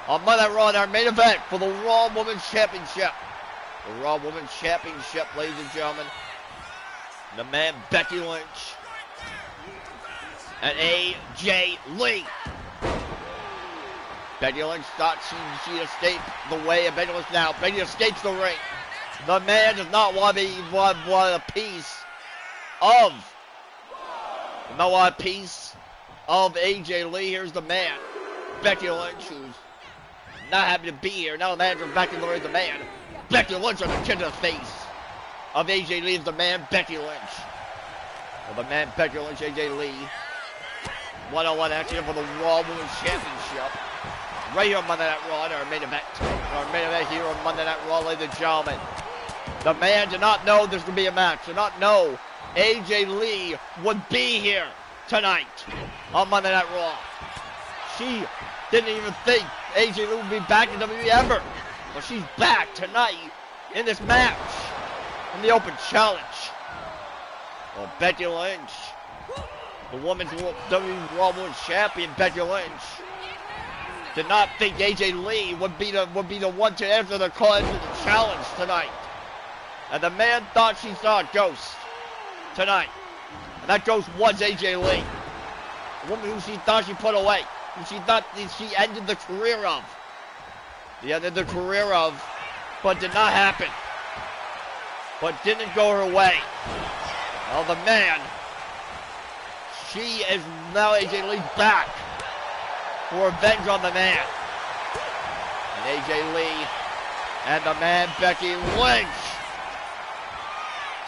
[SPEAKER 1] on Monday Night Raw in our main event for the Raw Women's Championship. The Raw Women's Championship, ladies and gentlemen. The man Becky Lynch and AJ Lee. Becky Lynch thought she'd escape the way of Becky Lynch. Now Becky escapes the ring. The man does not want to be a piece of. Not want a piece of AJ Lee. Here's the man, Becky Lynch, who's not happy to be here. Now the manager Becky Lynch is the man. Becky Lynch on the kick to the face of AJ Lee is the man Becky Lynch. Well, the man Becky Lynch, AJ Lee. One-on-one action for the Raw Women's Championship. Right here on Monday Night Raw in our main event. Our main event here on Monday Night Raw, ladies and gentlemen. The man did not know there's going to be a match. Did not know AJ Lee would be here tonight on Monday Night Raw. She didn't even think AJ Lee would be back in WWE ever. But she's back tonight in this match in the open challenge. Well, Becky Lynch, the women's WWE Raw Women's Champion, Becky Lynch, did not think AJ Lee would be the one to answer the call into the challenge tonight. And the man thought she saw a ghost tonight. And that ghost was AJ Lee. A woman who she thought she put away. Who she thought she ended the career of. The end of the career of. But did not happen. But didn't go her way. Well, the man. She is now AJ Lee back. For revenge on the man. And AJ Lee. And the man Becky Lynch.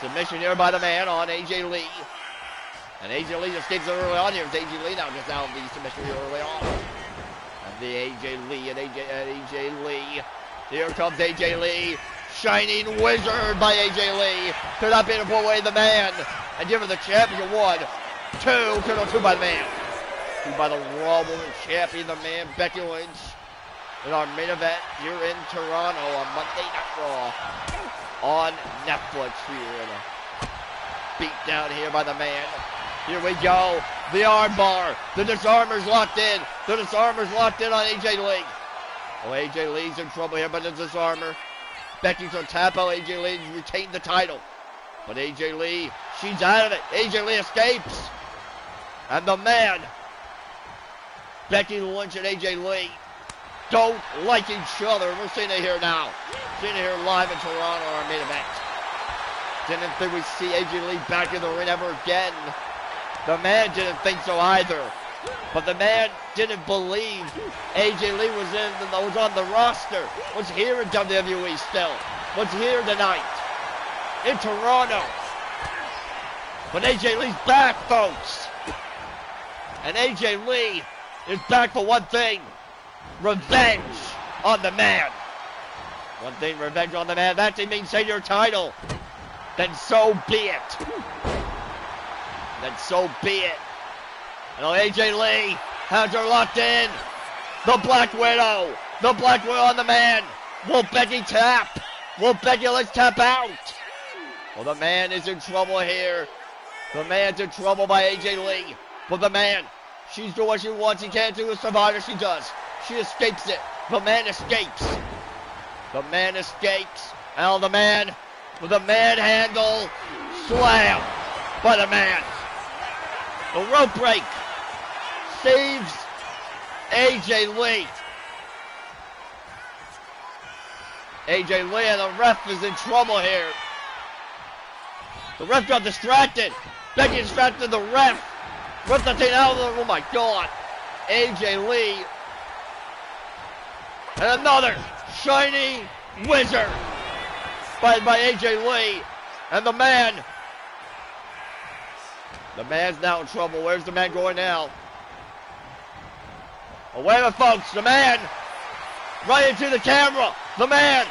[SPEAKER 1] Submission here by the man on AJ Lee. And AJ Lee just escapes early on here. It's AJ Lee now just out of the submission here early on. And the AJ Lee and AJ Lee. Here comes AJ Lee. Shining Wizard by AJ Lee. Could not be able to pull away the man. And give her the championship. 1, 2. Two by the man. 2 by the Raw Women's Champion, the man Becky Lynch. In our main event here in Toronto on Monday Night Raw. On Netflix here. Beat down here by the man. Here we go. The armbar. The disarmer's locked in. The disarmer's locked in on AJ Lee. Oh, AJ Lee's in trouble here by the disarmer. Becky's on tap out. AJ Lee retained the title. But AJ Lee, she's out of it. AJ Lee escapes. And the man, Becky Lynch and AJ Lee, don't like each other. We're seeing it here now. Seeing it here live in Toronto on our main event. Didn't think we'd see AJ Lee back in the ring ever again. The man didn't think so either. But the man didn't believe AJ Lee was on the roster. Was here in WWE still. Was here tonight. In Toronto. But AJ Lee's back, folks. And AJ Lee is back for one thing. Revenge on the man. One thing, revenge on the man. That means say your title. Then so be it. Then so be it. And AJ Lee has her locked in. The Black Widow. The Black Widow on the man. Will Becky tap? Will Becky Lynch tap out? Well, the man is in trouble here. The man's in trouble by AJ Lee. But the man, she's doing what she wants. She can't do a Survivor. She does. She escapes it. The man escapes. The man escapes. And the man with a manhandle slam by the man. The rope break saves AJ Lee. AJ Lee and the ref is in trouble here. The ref got distracted. Becky distracted the ref. Ref that thing out of the, oh my God. AJ Lee. And another shiny wizard by AJ Lee. And the man's now in trouble. Where's the man going now? Oh, wait a minute, folks. The man right into the camera. The man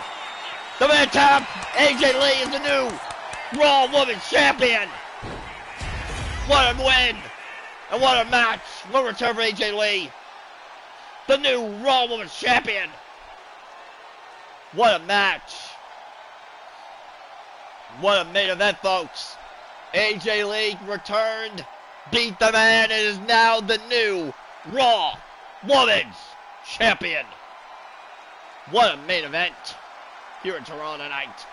[SPEAKER 1] tapped. AJ Lee is the new Raw Women's Champion. What a win. And what a match. What a return for AJ Lee. The new Raw Women's Champion. What a match. What a main event, folks. AJ Lee returned, beat the man, and is now the new Raw Women's Champion. What a main event here in Toronto tonight.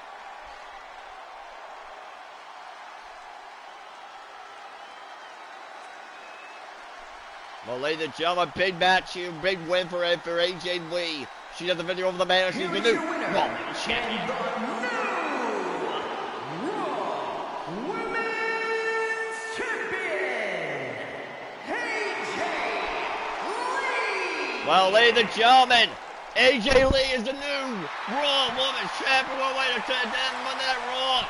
[SPEAKER 1] Well, ladies and gentlemen, big match here, big win for AJ Lee. She does the video over the man, and she's the new Raw Women's Champion. Well, ladies and gentlemen, AJ Lee is the new Raw Women's Champion. What a way to turn down Monday Night Raw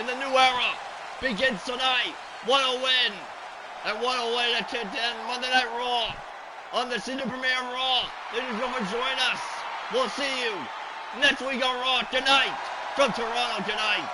[SPEAKER 1] in the new era begins tonight. What a win. And what a way to turn down Monday Night Raw on the season premiere of Raw. Ladies and gentlemen, join us. We'll see you next week on Raw tonight from Toronto tonight.